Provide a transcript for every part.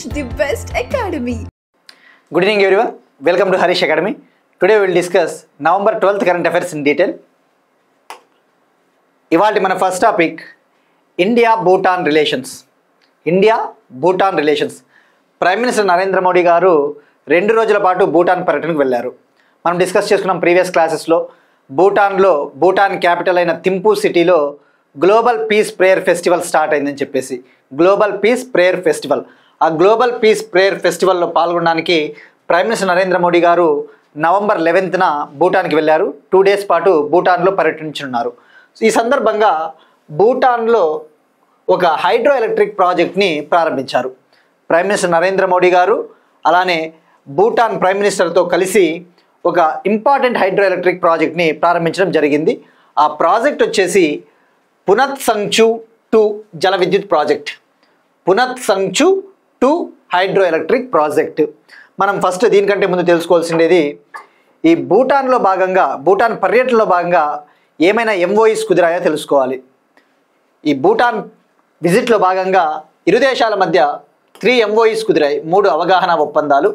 the best academy. Good evening everyone. Welcome to Harish Academy. Today we will discuss November 12th current affairs in detail. ఇవాల్టి మన first topic India Bhutan relations. Prime minister Narendra Modi గారు 2 రోజుల పాటు భూటాన్ పర్యటనకు వెళ్ళారు. మనం discuss చేసుకున్నాం ప్రీవియస్ క్లాసెస్లో. భూటాన్ క్యాపిటల్ అయిన థింపూ సిటీలో global peace prayer festival start అయిందని చెప్పేసి. గ్లోబల్ పీస్ ప్రేయర్ ఫెస్టివల్లో పాల్గొనడానికి ప్రైమ్ మినిస్టర్ నరేంద్ర మోడీ గారు నవంబర్ 11న భూటాన్కి వెళ్ళారు. 2 డేస్ పాటు భూటాన్లో పర్యటించనున్నారు. ఈ సందర్భంగా భూటాన్లో ఒక హైడ్రో ఎలక్ట్రిక్ ప్రాజెక్ట్ని ప్రారంభించారు ప్రైమ్ మినిస్టర్ నరేంద్ర మోడీ గారు. అలానే భూటాన్ ప్రైమ్ మినిస్టర్తో కలిసి ఒక ఇంపార్టెంట్ హైడ్రో ఎలక్ట్రిక్ ప్రాజెక్ట్ని ప్రారంభించడం జరిగింది. ఆ ప్రాజెక్ట్ వచ్చేసి పునత్ సంగ్చూ 2 జల విద్యుత్ ప్రాజెక్ట్. పునత్ సంగ్చూ 2 hydro electric project. మనం ఫస్ట్ దీనికంటే ముందు తెలుసుకోవాల్సిండేది, ఈ భూటాన్ పర్యటనలో భాగంగా ఏమైనా ఎంఓఈస్ కుదిరాయో తెలుసుకోవాలి. ఈ భూటాన్ విజిట్లో భాగంగా ఇరు దేశాల మధ్య 3 ఎంఓఈస్ కుదిరాయి. 3 అవగాహన ఒప్పందాలు.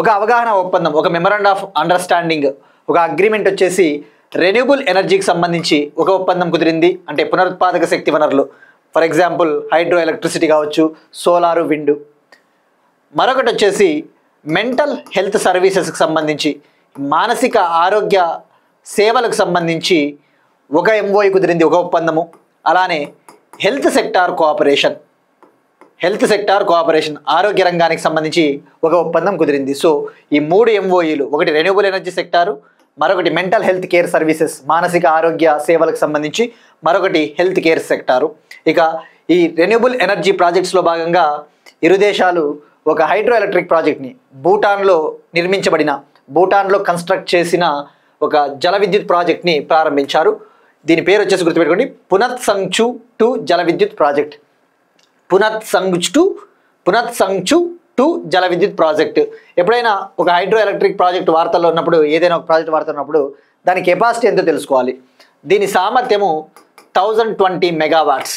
ఒక అవగాహన ఒప్పందం, ఒక మెమరాండం ఆఫ్ అండర్స్టాండింగ్, ఒక అగ్రిమెంట్ వచ్చేసి రెన్యూబుల్ ఎనర్జీకి సంబంధించి ఒక ఒప్పందం కుదిరింది. అంటే పునరుత్పాదక శక్తి వనరులు, ఫర్ ఎగ్జాంపుల్ హైడ్రో ఎలక్ట్రిసిటీ కావచ్చు, సోలారు, విండ్. మరొకటి వచ్చేసి మెంటల్ హెల్త్ సర్వీసెస్కి సంబంధించి, మానసిక ఆరోగ్య సేవలకు సంబంధించి ఒక ఎంఓఈ కుదిరింది, ఒక ఒప్పందము. అలానే హెల్త్ సెక్టార్ కోఆపరేషన్ ఆరోగ్య రంగానికి సంబంధించి ఒక ఒప్పందం కుదిరింది. సో ఈ 3 ఎంఓఈలు, ఒకటి రెన్యూబుల్ ఎనర్జీ సెక్టారు, మరొకటి మెంటల్ హెల్త్ కేర్ సర్వీసెస్ మానసిక ఆరోగ్య సేవలకు సంబంధించి, మరొకటి హెల్త్ కేర్ సెక్టారు. ఇక ఈ రెన్యూబుల్ ఎనర్జీ ప్రాజెక్ట్స్లో భాగంగా ఇరు దేశాలు ఒక హైడ్రో ఎలక్ట్రిక్ ప్రాజెక్ట్ని భూటాన్లో కన్స్ట్రక్ట్ చేసిన ఒక జల విద్యుత్ ప్రాజెక్ట్ని ప్రారంభించారు. దీని పేరు వచ్చేసి గుర్తుపెట్టుకోండి, పునత్ సంగ్చూ 2 జల విద్యుత్ ప్రాజెక్ట్. పునత్ సంగ్చూ 2 జల విద్యుత్ ప్రాజెక్ట్. ఎప్పుడైనా ఒక హైడ్రో ఎలక్ట్రిక్ ప్రాజెక్ట్ వార్తల్లో ఉన్నప్పుడు, ఏదైనా ఒక ప్రాజెక్ట్ వార్తలో ఉన్నప్పుడు దాని కెపాసిటీ ఎంతో తెలుసుకోవాలి. దీని సామర్థ్యము 1020 మెగావాట్స్,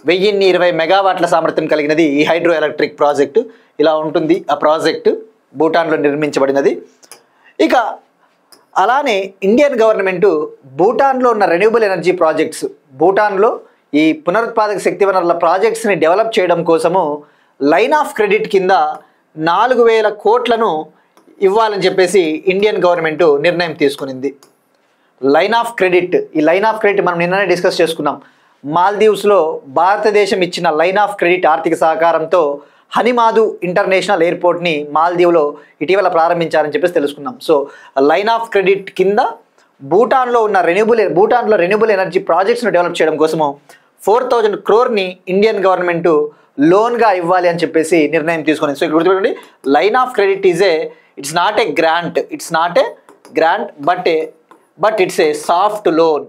1020 మెగావాట్ల సామర్థ్యం కలిగినది ఈ హైడ్రో ఎలక్ట్రిక్ ప్రాజెక్టు. ఇలా ఉంటుంది ఆ ప్రాజెక్టు, భూటాన్లో నిర్మించబడినది. ఇక అలానే ఇండియన్ గవర్నమెంటు భూటాన్లో ఉన్న రెన్యూబుల్ ఎనర్జీ ప్రాజెక్ట్స్, భూటాన్లో ఈ పునరుత్పాదక శక్తి వనరుల ప్రాజెక్ట్స్ని డెవలప్ చేయడం కోసము లైన్ ఆఫ్ క్రెడిట్ కింద 4000 కోట్లను ఇవ్వాలని చెప్పేసి ఇండియన్ గవర్నమెంటు నిర్ణయం తీసుకునింది. లైన్ ఆఫ్ క్రెడిట్ మనం నిన్ననే డిస్కస్ చేసుకున్నాం. మాల్దీవ్స్లో భారతదేశం ఇచ్చిన లైన్ ఆఫ్ క్రెడిట్ ఆర్థిక సహకారంతో హనిమాదు ఇంటర్నేషనల్ ఎయిర్పోర్ట్ని మాల్దీవ్లో ఇటీవల ప్రారంభించారని చెప్పేసి తెలుసుకున్నాం. సో లైన్ ఆఫ్ క్రెడిట్ కింద భూటాన్లో రెన్యూబుల్ ఎనర్జీ ప్రాజెక్ట్స్ను డెవలప్ చేయడం కోసము 4000 crore ఇండియన్ గవర్నమెంటు లోన్గా ఇవ్వాలి అని చెప్పేసి నిర్ణయం తీసుకుని. సో ఇక్కడ గుర్తుపెట్టుకోండి, line of credit it's not a grant but it's a soft loan.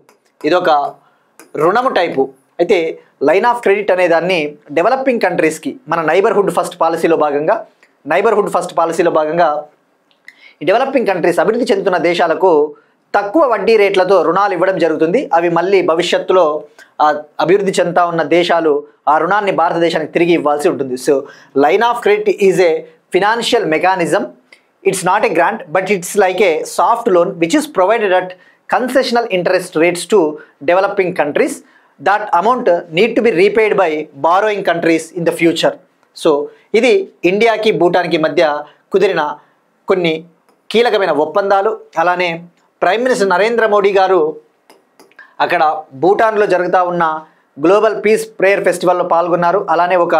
ఇదొక రుణము టైపు. అయితే లైన్ ఆఫ్ క్రెడిట్ అనే దాన్ని డెవలపింగ్ కంట్రీస్కి, మన నైబర్హుడ్ ఫస్ట్ పాలసీలో భాగంగా ఈ డెవలపింగ్ కంట్రీస్, అభివృద్ధి చెందుతున్న దేశాలకు తక్కువ వడ్డీ రేట్లతో రుణాలు ఇవ్వడం జరుగుతుంది. అవి మళ్ళీ భవిష్యత్తులో అభివృద్ధి చెందుతా ఉన్న దేశాలు ఆ రుణాన్ని భారతదేశానికి తిరిగి ఇవ్వాల్సి ఉంటుంది. So line of credit is a financial mechanism. It's not a grant but it's like a soft loan which is provided at concessional interest rates to developing countries. That amount need to be repaid by borrowing countries in the future. So ఇది ఇండియాకి భూటాన్కి మధ్య కుదిరిన కొన్ని కీలకమైన ఒప్పందాలు. అలానే prime minister Narendra Modi గారు అక్కడ భూటాన్లో జరుగుతూ ఉన్న గ్లోబల్ పీస్ ప్రేయర్ ఫెస్టివల్లో పాల్గొన్నారు. అలానే ఒక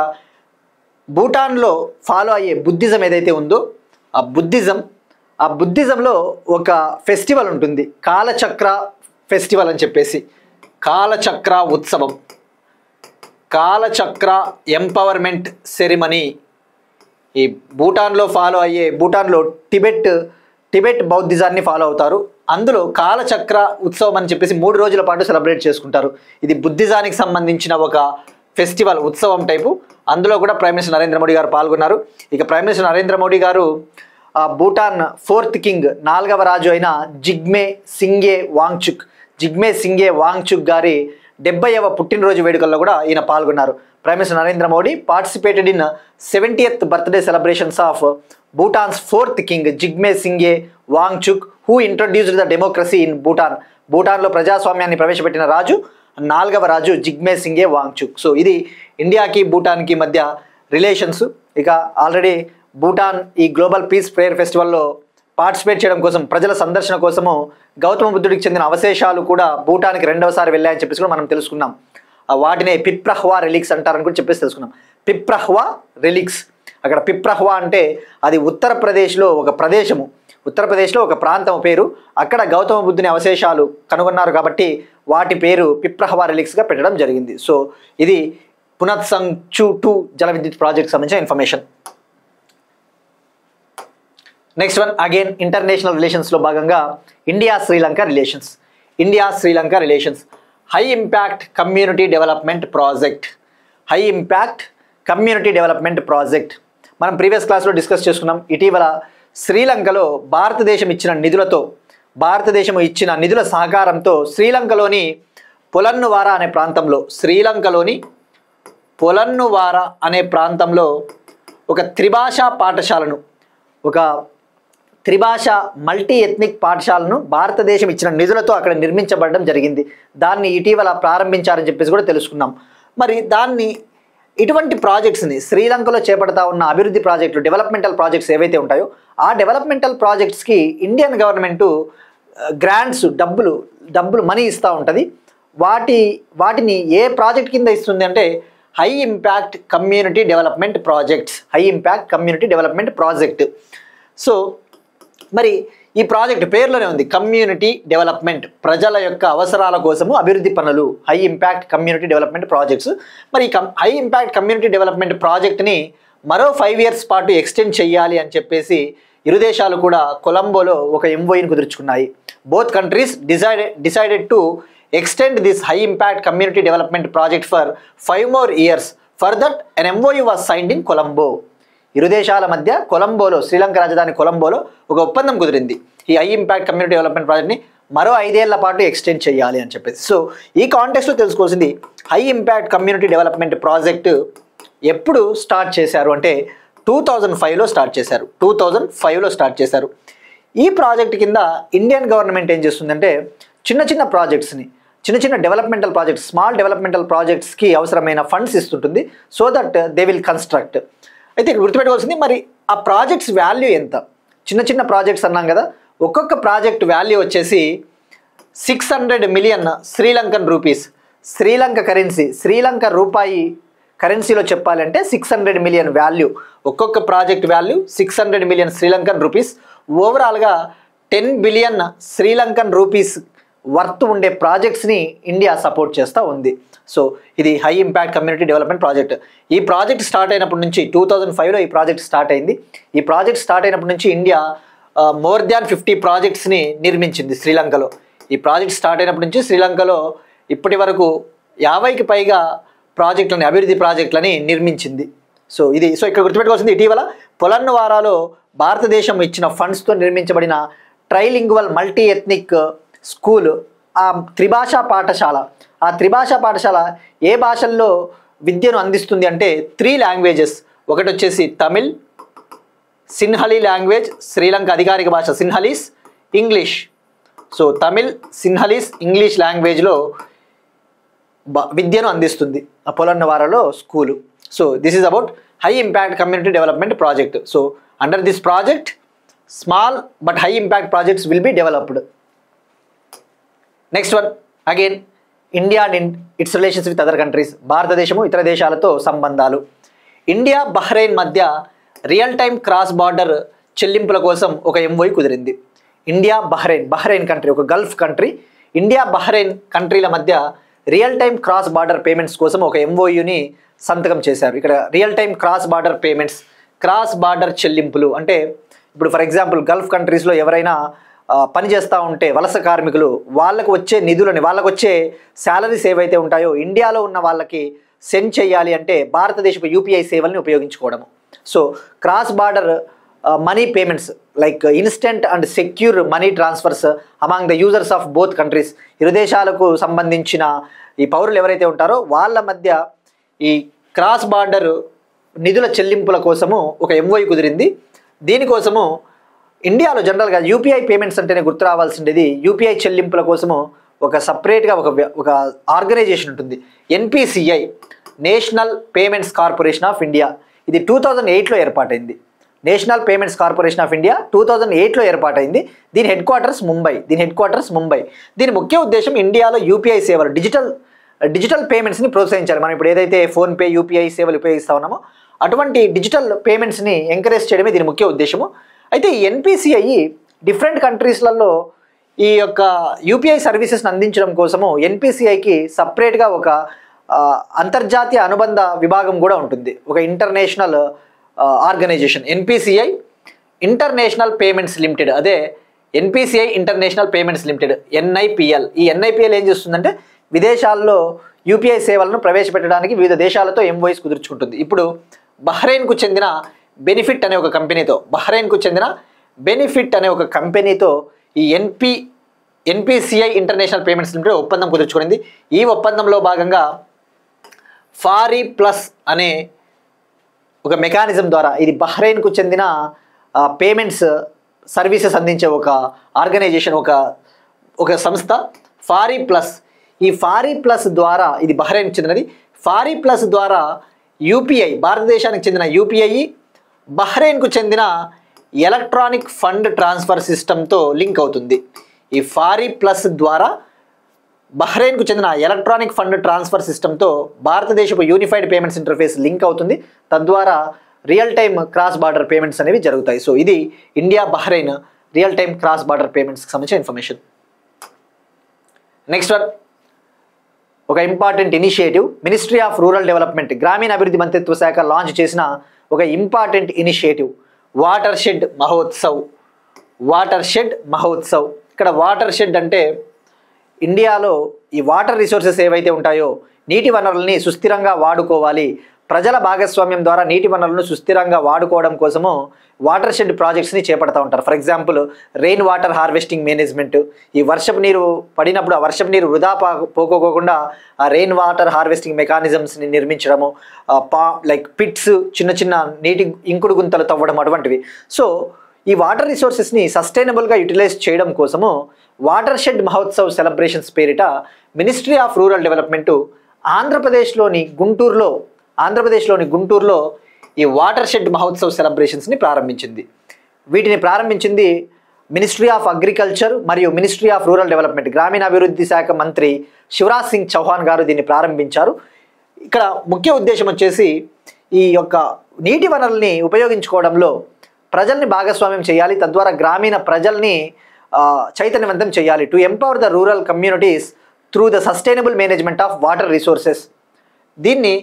భూటాన్లో ఫాలో అయ్యే బుద్ధిజం ఏదైతే ఉందో ఆ బుద్ధిజంలో ఒక ఫెస్టివల్ ఉంటుంది, కాలచక్ర ఫెస్టివల్ అని చెప్పేసి. కాలచక్ర ఉత్సవం, కాలచక్ర ఎంపవర్మెంట్ సెరిమనీ. ఈ భూటాన్లో టిబెట్ బౌద్ధిజాన్ని ఫాలో అవుతారు. అందులో కాలచక్ర ఉత్సవం అని చెప్పేసి 3 రోజుల పాటు సెలబ్రేట్ చేసుకుంటారు. ఇది బుద్ధిజానికి సంబంధించిన ఒక ఫెస్టివల్, ఉత్సవం టైపు. అందులో కూడా ప్రైమ్ మినిస్టర్ నరేంద్ర మోడీ గారు పాల్గొన్నారు. ఇక ప్రైమ్ మినిస్టర్ నరేంద్ర మోడీ గారు భూటాన్ 4th కింగ్, 4వ రాజు అయిన జిగ్మే సింగే వాంగ్చుక్ గారి 70వ పుట్టినరోజు వేడుకల్లో కూడా ఈయన పాల్గొన్నారు. Prime minister Narendra Modi participated in 70th birthday celebrations of Bhutan's 4th king Jigme Singye Wangchuck who introduced the democracy in Bhutan. భూటాన్లో ప్రజాస్వామ్యాన్ని ప్రవేశపెట్టిన రాజు 4వ రాజు జిగ్మే సింగే వాంగ్చుక్. సో ఇది ఇండియాకి భూటాన్కి మధ్య రిలేషన్స్. ఇక ఆల్రెడీ భూటాన్ ఈ గ్లోబల్ పీస్ ప్రేయర్ ఫెస్టివల్లో పార్టిసిపేట్ చేయడం కోసం, ప్రజల సందర్శన కోసము గౌతమ బుద్ధుడికి చెందిన అవశేషాలు కూడా భూటాన్కి 2వసారి వెళ్ళాయని చెప్పేసి కూడా మనం తెలుసుకున్నాం. వాటినే పిప్రహ్వా రెలిక్స్ అంటారని కూడా చెప్పేసి తెలుసుకున్నాం. పిప్రహ్వా రెలిక్స్, అక్కడ పిప్రహ్వా అంటే అది ఉత్తరప్రదేశ్లో ఒక ప్రదేశము, ఉత్తరప్రదేశ్లో ఒక ప్రాంతం పేరు. అక్కడ గౌతమ బుద్ధుని అవశేషాలు కనుగొన్నారు కాబట్టి వాటి పేరు పిప్రహ్వా రెలిక్స్గా పెట్టడం జరిగింది. సో ఇది పునత్ సంచు 2 జల విద్యుత్ ప్రాజెక్ట్ సంబంధించిన information. Next one again international రిలేషన్స్లో భాగంగా India Sri Lanka relations. India Sri Lanka relations high impact community development project. High impact community development project మనం ప్రీవియస్ క్లాస్లో డిస్కస్ చేసుకున్నాం. ఇటీవల శ్రీలంకలో భారతదేశం ఇచ్చిన నిధుల సహకారంతో శ్రీలంకలోని పొలన్నువార అనే ప్రాంతంలో, శ్రీలంకలోని పొలన్నువార అనే ప్రాంతంలో ఒక త్రిభాషా పాఠశాలను, ఒక త్రిభాష మల్టీ ఎథ్నిక్ పాఠశాలను భారతదేశం ఇచ్చిన నిధులతో అక్కడ నిర్మించబడడం జరిగింది. దాన్ని ఇటీవల ప్రారంభించారని చెప్పేసి కూడా తెలుసుకున్నాం. మరి దాన్ని ఇటువంటి ప్రాజెక్ట్స్ని శ్రీలంకలో చేపడతా ఉన్న అభివృద్ధి ప్రాజెక్టులు, డెవలప్మెంటల్ ప్రాజెక్ట్స్ ఏవైతే ఉంటాయో ఆ డెవలప్మెంటల్ ప్రాజెక్ట్స్కి ఇండియన్ గవర్నమెంటు గ్రాంట్స్, డబ్బులు మనీ ఇస్తూ ఉంటుంది. వాటిని ఏ ప్రాజెక్ట్ కింద ఇస్తుంది అంటే high impact community development projects, high impact community development project. So మరి ఈ ప్రాజెక్ట్ పేరులోనే ఉంది కమ్యూనిటీ డెవలప్మెంట్, ప్రజల యొక్క అవసరాల కోసము అభివృద్ధి పనులు, high impact community development projects. మరి హై ఇంపాక్ట్ కమ్యూనిటీ డెవలప్మెంట్ ప్రాజెక్ట్ని మరో 5 years పాటు ఎక్స్టెండ్ చేయాలి అని చెప్పేసి ఇరు దేశాలు కూడా కొలంబోలో ఒక ఎంఓయూని కుదుర్చుకున్నాయి. Both countries decided to extend this high impact community development project for 5 more years. For that an MOU was signed in Colombo. ఇరు దేశాల మధ్య కొలంబోలో, శ్రీలంక రాజధాని కొలంబోలో ఒక ఒప్పందం కుదిరింది. ఈ హై ఇంపాక్ట్ కమ్యూనిటీ డెవలప్మెంట్ ప్రాజెక్ట్ని మరో 5 ఏళ్ల పాటు ఎక్స్టెండ్ చేయాలి అని చెప్పేసి. సో ఈ కాంటెక్స్లో తెలుసుకోవాల్సింది high impact community development project ఎప్పుడు స్టార్ట్ చేశారు అంటే 2005లో స్టార్ట్ చేశారు. 2005లో స్టార్ట్ చేశారు. ఈ ప్రాజెక్ట్ కింద ఇండియన్ గవర్నమెంట్ ఏం చేస్తుందంటే చిన్న ప్రాజెక్ట్స్ని, చిన్న డెవలప్మెంటల్ ప్రాజెక్ట్స్, స్మాల్ డెవలప్మెంటల్ ప్రాజెక్ట్స్కి అవసరమైన ఫండ్స్ ఇస్తుంటుంది. So that they will construct. అయితే గుర్తుపెట్టుకోవాల్సింది మరి ఆ ప్రాజెక్ట్స్ వాల్యూ ఎంత. చిన్న ప్రాజెక్ట్స్ అన్నాం కదా, ఒక్కొక్క ప్రాజెక్ట్ వాల్యూ వచ్చేసి 600 million Sri Lankan rupees. Sri Lanka currency, Sri Lanka రూపాయి కరెన్సీలో చెప్పాలంటే 600 million వాల్యూ. ఒక్కొక్క project value 600 million Sri Lankan rupees. ఓవరాల్గా 10 billion శ్రీలంకన్ రూపీస్ వర్త్ ఉండే ప్రాజెక్ట్స్ని ఇండియా సపోర్ట్ చేస్తూ ఉంది. సో ఇది high impact community development project. ఈ ప్రాజెక్ట్ స్టార్ట్ అయినప్పటి నుంచి 2005లో ఈ ప్రాజెక్ట్ స్టార్ట్ అయింది. ఈ ప్రాజెక్ట్ స్టార్ట్ అయినప్పటి నుంచి ఇండియా మోర్ దాన్ 50 ప్రాజెక్ట్స్ని నిర్మించింది శ్రీలంకలో. ఈ ప్రాజెక్ట్ స్టార్ట్ అయినప్పటి నుంచి శ్రీలంకలో ఇప్పటి వరకు 50కి పైగా ప్రాజెక్టులని, అభివృద్ధి ప్రాజెక్టులని నిర్మించింది. సో ఇక్కడ గుర్తుపెట్టుకోవాల్సింది ఇటీవల పొలన్నువారాలో భారతదేశం ఇచ్చిన ఫండ్స్తో నిర్మించబడిన ట్రైలింగ్వల్ మల్టీ ఎథ్నిక్ స్కూల్, ఆ త్రిభాషా పాఠశాల ఏ భాషల్లో విద్యను అందిస్తుంది అంటే 3 languages. ఒకటి వచ్చేసి తమిళ్, సిన్హలీ లాంగ్వేజ్, శ్రీలంక అధికారిక భాష Sinhalese, English. So Tamil, Sinhalese, English లాంగ్వేజ్లో విద్యను అందిస్తుంది ఆ పొలన్నువారలో school. So this is about high impact community development project. So under this project small but high impact projects will be developed. Next one again India and its relations with other countries. భారతదేశము ఇతర దేశాలతో సంబంధాలు. India Bahrain మధ్య real time cross border చెల్లింపుల కోసం ఒక MOU కుదిరింది. India Bahrain country ఒక గల్ఫ్ కంట్రీ. ఇండియా బహ్రెయిన్ కంట్రీల మధ్య real time cross border payments కోసం ఒక ఎంఓయూని సంతకం చేశారు. ఇక్కడ real time cross border payments, cross border చెల్లింపులు అంటే ఇప్పుడు ఫర్ ఎగ్జాంపుల్ గల్ఫ్ కంట్రీస్లో ఎవరైనా పని చేస్తూ ఉంటే వలస కార్మికులు, వాళ్ళకు వచ్చే నిధులని, వాళ్ళకు వచ్చే శాలరీస్ ఏవైతే ఉంటాయో ఇండియాలో ఉన్న వాళ్ళకి సెండ్ చేయాలి అంటే భారతదేశపు యూపీఐ సేవల్ని ఉపయోగించుకోవడము. So cross border money payments like instant and secure money transfers among the users of both countries. ఇరు దేశాలకు సంబంధించిన ఈ పౌరులు ఎవరైతే ఉంటారో వాళ్ళ మధ్య ఈ క్రాస్ బార్డర్ నిధుల చెల్లింపుల కోసము ఒక ఎంఓయూ కుదిరింది. దీనికోసము ఇండియాలో జనరల్గా యూపీఐ పేమెంట్స్ అంటేనే గుర్తు రావాల్సిండేది యూపీఐ చెల్లింపుల కోసము ఒక సపరేట్గా ఒక ఆర్గనైజేషన్ ఉంటుంది, NPCI, national payments corporation of India. ఇది 2008లో ఏర్పాటైంది. National payments corporation of India 2008లో ఏర్పాటైంది. దీని హెడ్ క్వార్టర్స్ ముంబై. దీని ముఖ్య ఉద్దేశం ఇండియాలో యూపీఐ సేవలు, డిజిటల్ పేమెంట్స్ని ప్రోత్సహించాలి. మనం ఇప్పుడు ఏదైతే ఫోన్పే, యూపీఐ సేవలు ఉపయోగిస్తూ ఉన్నామో అటువంటి డిజిటల్ పేమెంట్స్ని ఎంకరేజ్ చేయడమే దీని ముఖ్య ఉద్దేశము. అయితే ఈ ఎన్పిసిఐ డిఫరెంట్ కంట్రీస్లలో ఈ యొక్క యూపీఐ సర్వీసెస్ని అందించడం కోసము ఎన్పిసిఐకి సపరేట్గా ఒక అంతర్జాతీయ అనుబంధ విభాగం కూడా ఉంటుంది, ఒక international organization, NPCI international payments limited. అదే NPCI international payments limited, NIPL. ఈ ఎన్ఐపిఎల్ ఏం చేస్తుందంటే విదేశాల్లో యూపీఐ సేవలను ప్రవేశపెట్టడానికి వివిధ దేశాలతో ఎంఓయూస్ కుదుర్చుకుంటుంది. ఇప్పుడు బహ్రెయిన్కు చెందిన బెనిఫిట్ అనే ఒక కంపెనీతో ఈ ఎన్పిసిఐ ఇంటర్నేషనల్ పేమెంట్స్ లిమిటెడ్ ఒప్పందం కుదుర్చుకుంది. ఈ ఒప్పందంలో భాగంగా ఫారీ ప్లస్ అనే ఒక మెకానిజం ద్వారా, ఇది బహ్రెయిన్కు చెందిన పేమెంట్స్ సర్వీసెస్ అందించే ఒక ఆర్గనైజేషన్, ఒక సంస్థ ఫారీ ప్లస్. ఈ ఫారీ ప్లస్ ద్వారా, ఇది బహ్రెయిన్కి చెందినది, ఫారీ ప్లస్ ద్వారా యూపీఐ, భారతదేశానికి చెందిన యూపీఐ బహ్రెయిన్కు చెందిన ఎలక్ట్రానిక్ ఫండ్ ట్రాన్స్ఫర్ సిస్టంతో లింక్ అవుతుంది. ఈ ఫారీ ప్లస్ ద్వారా బహ్రెయిన్కు చెందిన ఎలక్ట్రానిక్ ఫండ్ ట్రాన్స్ఫర్ సిస్టంతో భారతదేశపు యూనిఫైడ్ పేమెంట్స్ ఇంటర్ఫేస్ లింక్ అవుతుంది. తద్వారా real time cross border payments అనేవి జరుగుతాయి. సో ఇది India Bahrain real time cross border పేమెంట్స్కి సంబంధించిన ఇన్ఫర్మేషన్. నెక్స్ట్ వన్, ఒక important initiative, ministry of rural development, గ్రామీణ అభివృద్ధి మంత్రిత్వ శాఖ లాంచ్ చేసిన ఒక important initiative watershed Mahotsav. ఇక్కడ వాటర్ షెడ్ అంటే ఇండియాలో ఈ వాటర్ రిసోర్సెస్ ఏవైతే ఉంటాయో నీటి వనరుల్ని సుస్థిరంగా వాడుకోవాలి, ప్రజల భాగస్వామ్యం ద్వారా నీటి వనరులను సుస్థిరంగా వాడుకోవడం కోసము వాటర్ షెడ్ ప్రాజెక్ట్స్ని చేపడతా ఉంటారు. For example rain water harvesting management, ఈ వర్షపు నీరు పడినప్పుడు ఆ వర్షపు నీరు వృధా పోకోకుండా ఆ రెయిన్ వాటర్ హార్వెస్టింగ్ మెకానిజమ్స్ని నిర్మించడము, లైక్ పిట్స్, చిన్న చిన్న నీటి ఇంకుడు గుంతలు తవ్వడం, అటువంటివి. సో ఈ వాటర్ రిసోర్సెస్ని సస్టైనబుల్గా యూటిలైజ్ చేయడం కోసము వాటర్ షెడ్ మహోత్సవ్ సెలబ్రేషన్స్ పేరిట మినిస్ట్రీ ఆఫ్ రూరల్ డెవలప్మెంట్ ఆంధ్రప్రదేశ్లోని గుంటూరులో ఈ వాటర్ షెడ్ మహోత్సవ్ సెలబ్రేషన్స్ని ప్రారంభించింది. వీటిని ప్రారంభించింది మినిస్ట్రీ ఆఫ్ అగ్రికల్చర్ మరియు మినిస్ట్రీ ఆఫ్ రూరల్ డెవలప్మెంట్, గ్రామీణాభివృద్ధి శాఖ మంత్రి శివరాజ్ సింగ్ చౌహాన్ గారు దీన్ని ప్రారంభించారు. ఇక్కడ ముఖ్య ఉద్దేశం వచ్చేసి ఈ యొక్క నీటి వనరుల్ని ఉపయోగించుకోవడంలో ప్రజల్ని భాగస్వామ్యం చేయాలి, తద్వారా గ్రామీణ ప్రజల్ని చైతన్యవంతం చేయాలి. To empower the rural communities through the sustainable management of water resources. దీన్ని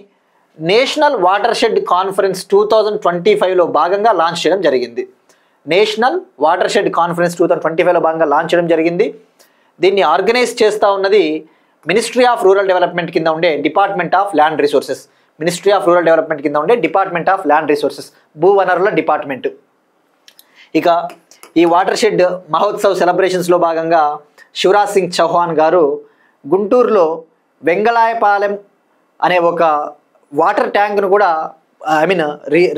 నేషనల్ వాటర్ షెడ్ కాన్ఫరెన్స్ 2025లో భాగంగా లాంచ్ చేయడం జరిగింది. నేషనల్ వాటర్ షెడ్ కాన్ఫరెన్స్ 2025లో భాగంగా లాంచ్ చేయడం జరిగింది. దీన్ని ఆర్గనైజ్ చేస్తూ ఉన్నది మినిస్ట్రీ ఆఫ్ రూరల్ డెవలప్మెంట్ కింద ఉండే డిపార్ట్మెంట్ ఆఫ్ ల్యాండ్ రిసోర్సెస్. భూవనరుల డిపార్ట్మెంట్. ఇక ఈ వాటర్ షెడ్ మహోత్సవ్ సెలబ్రేషన్స్లో భాగంగా శివరాజ్ సింగ్ చౌహాన్ గారు గుంటూరులో వెంగళాయపాలెం అనే ఒక వాటర్ ట్యాంక్ను కూడా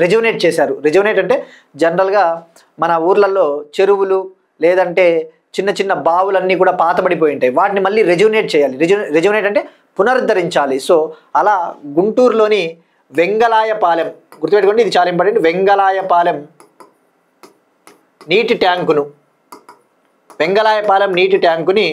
రెజ్యునేట్ చేశారు. రెజ్యునేట్ అంటే జనరల్గా మన ఊర్లలో చెరువులు లేదంటే చిన్న చిన్న బావులన్నీ కూడా పాతబడిపోయి ఉంటాయి, వాటిని మళ్ళీ రెజ్యునేట్ చేయాలి. రెజ్యునేట్ అంటే పునరుద్ధరించాలి. సో అలా గుంటూరులోని వెంగళాయపాలెం, గుర్తుపెట్టుకోండి ఇది చాలా ఇంపార్టెంట్, వెంగళాయపాలెం నీటి ట్యాంకుని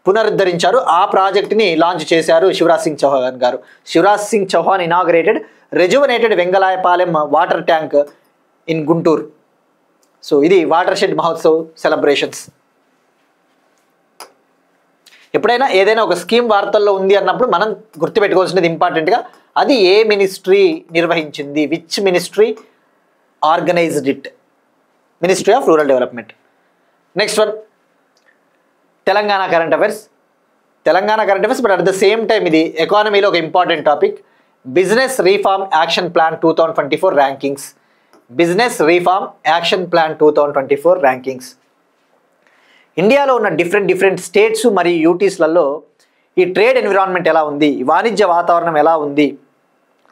పునరుద్ధరించారు. ఆ ప్రాజెక్టుని లాంచ్ చేశారు Shivraj Singh Chouhan garu. Shivraj Singh Chouhan inaugurated rejuvenated Vengalayapalem water tank in Guntur. So ఇది వాటర్ షెడ్ మహోత్సవ్ సెలబ్రేషన్స్. ఎప్పుడైనా ఏదైనా ఒక స్కీమ్ వార్తల్లో ఉంది అన్నప్పుడు మనం గుర్తుపెట్టుకోవాల్సినది ఇంపార్టెంట్గా అది ఏ మినిస్ట్రీ నిర్వహించింది, which ministry organised it, ministry of rural development. Next one, Telangana current affairs. But at the same time ఇది ఎకానమీలో ఒక important topic. Business reform action plan 2024 rankings. Business reform action plan 2024 rankings. ఇండియాలో ఉన్న డిఫరెంట్ స్టేట్స్ మరియు యూటీస్లలో ఈ trade environment ఎలా ఉంది, వాణిజ్య వాతావరణం ఎలా ఉంది,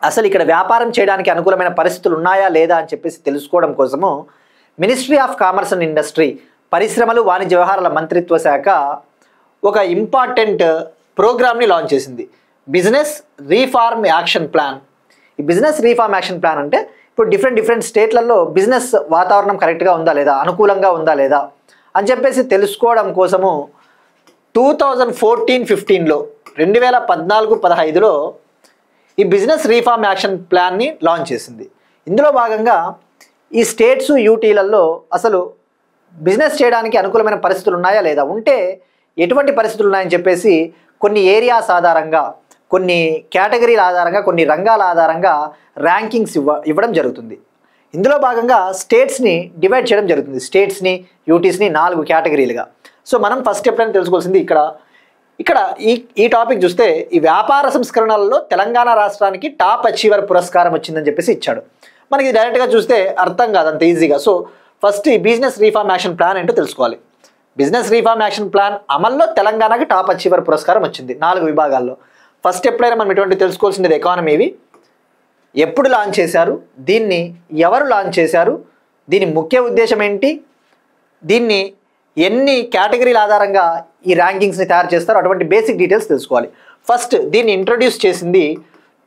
అసలు ఇక్కడ వ్యాపారం చేయడానికి అనుకూలమైన పరిస్థితులు ఉన్నాయా లేదా అని చెప్పేసి తెలుసుకోవడం కోసము ministry of commerce and industry, పరిశ్రమలు వాణిజ్య వ్యవహారాల మంత్రిత్వ శాఖ ఒక ఇంపార్టెంట్ ప్రోగ్రామ్ని లాంచ్ చేసింది, బిజినెస్ రీఫార్మ్ యాక్షన్ ప్లాన్. ఈ బిజినెస్ రీఫార్మ్ యాక్షన్ ప్లాన్ అంటే ఇప్పుడు డిఫరెంట్ స్టేట్లలో బిజినెస్ వాతావరణం కరెక్ట్గా ఉందా లేదా, అనుకూలంగా ఉందా లేదా అని చెప్పేసి తెలుసుకోవడం కోసము 2014-15లో 2014-15లో ఈ బిజినెస్ రీఫార్మ్ యాక్షన్ ప్లాన్ని లాంచ్ చేసింది. ఇందులో భాగంగా ఈ స్టేట్స్ యూటీలలో అసలు బిజినెస్ చేయడానికి అనుకూలమైన పరిస్థితులు ఉన్నాయా లేదా, ఉంటే ఎటువంటి పరిస్థితులు ఉన్నాయని చెప్పేసి కొన్ని ఏరియాస్ ఆధారంగా, కొన్ని కేటగిరీల ఆధారంగా, కొన్ని రంగాల ఆధారంగా ర్యాంకింగ్స్ ఇవ్వడం జరుగుతుంది. ఇందులో భాగంగా స్టేట్స్ని డివైడ్ చేయడం జరుగుతుంది, స్టేట్స్ని యూటీస్ని 4 కేటగిరీలుగా. సో మనం ఫస్ట్ ఎప్పుడైనా తెలుసుకోవాల్సింది ఇక్కడ ఈ టాపిక్ చూస్తే ఈ వ్యాపార సంస్కరణలలో తెలంగాణ రాష్ట్రానికి టాప్ అచీవర్ పురస్కారం వచ్చిందని చెప్పేసి ఇచ్చాడు. మనకి డైరెక్ట్గా చూస్తే అర్థం కాదు అంత ఈజీగా. సో ఫస్ట్ ఈ బిజినెస్ రీఫార్మ్ యాక్షన్ ప్లాన్ ఏంటో తెలుసుకోవాలి. బిజినెస్ రీఫార్మ్ యాక్షన్ ప్లాన్ అమల్లో తెలంగాణకి టాప్ అచీవర్ పురస్కారం వచ్చింది 4 విభాగాల్లో. ఫస్ట్ ఎప్పుడైనా మనం ఇటువంటి తెలుసుకోవాల్సింది ఎకానమీవి, ఎప్పుడు లాంచ్ చేశారు, దీన్ని ఎవరు లాంచ్ చేశారు, దీని ముఖ్య ఉద్దేశం ఏంటి, దీన్ని ఎన్ని కేటగిరీల ఆధారంగా ఈ ర్యాంకింగ్స్ని తయారు చేస్తారో అటువంటి బేసిక్ డీటెయిల్స్ తెలుసుకోవాలి. ఫస్ట్ దీన్ని ఇంట్రడ్యూస్ చేసింది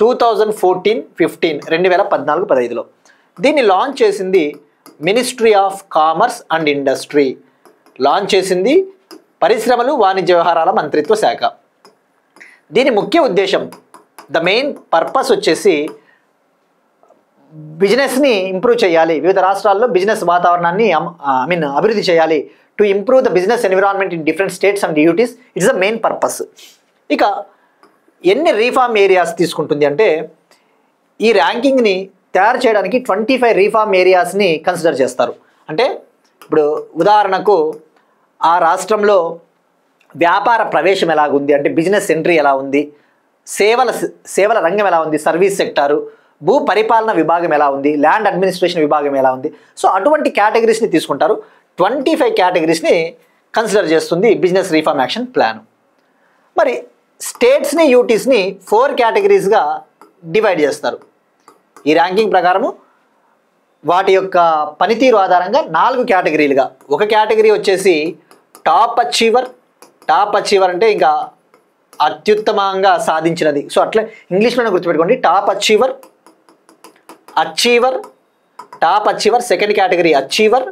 2014-15 2014-15లో. దీన్ని లాంచ్ చేసింది ministry of commerce and industry, launch చేసింది పరిశ్రమలు వాణిజ్య వ్యవహారాల మంత్రిత్వ శాఖ. దీని ముఖ్య ఉద్దేశం, ద మెయిన్ పర్పస్ వచ్చేసి బిజినెస్ని ఇంప్రూవ్ చేయాలి, వివిధ రాష్ట్రాల్లో బిజినెస్ వాతావరణాన్ని అభివృద్ధి చేయాలి, to improve the business environment in different states and UTs, it's the main purpose. ఇక ఎన్ని రీఫార్మ్ ఏరియాస్ తీసుకుంటుంది అంటే, ఈ ర్యాంకింగ్ని తయారు చేయడానికి 25 రీఫార్మ్ ఏరియాస్ని కన్సిడర్ చేస్తారు. అంటే ఇప్పుడు ఉదాహరణకు ఆ రాష్ట్రంలో వ్యాపార ప్రవేశం ఎలాగుంది అంటే బిజినెస్ ఎంట్రీ ఎలా ఉంది, సేవల రంగం ఎలా ఉంది, సర్వీస్ సెక్టారు, భూ పరిపాలన విభాగం ఎలా ఉంది, ల్యాండ్ అడ్మినిస్ట్రేషన్ విభాగం ఎలా ఉంది. సో అటువంటి కేటగిరీస్ని తీసుకుంటారు. 25 కేటగిరీస్ని కన్సిడర్ చేస్తుంది బిజినెస్ రీఫార్మ్ యాక్షన్ ప్లాన్. మరి స్టేట్స్ని యూటీస్ని 4 కేటగిరీస్గా డివైడ్ చేస్తారు. ఈ ర్యాంకింగ్ ప్రకారము వాటి యొక్క పనితీరు ఆధారంగా 4 కేటగిరీలుగా. ఒక కేటగిరీ వచ్చేసి టాప్ అచీవర్ అంటే ఇంకా అత్యుత్తమంగా సాధించినది. సో అట్లా ఇంగ్లీష్లోనే గుర్తుపెట్టుకోండి, top achiever, top achiever. Second category achiever.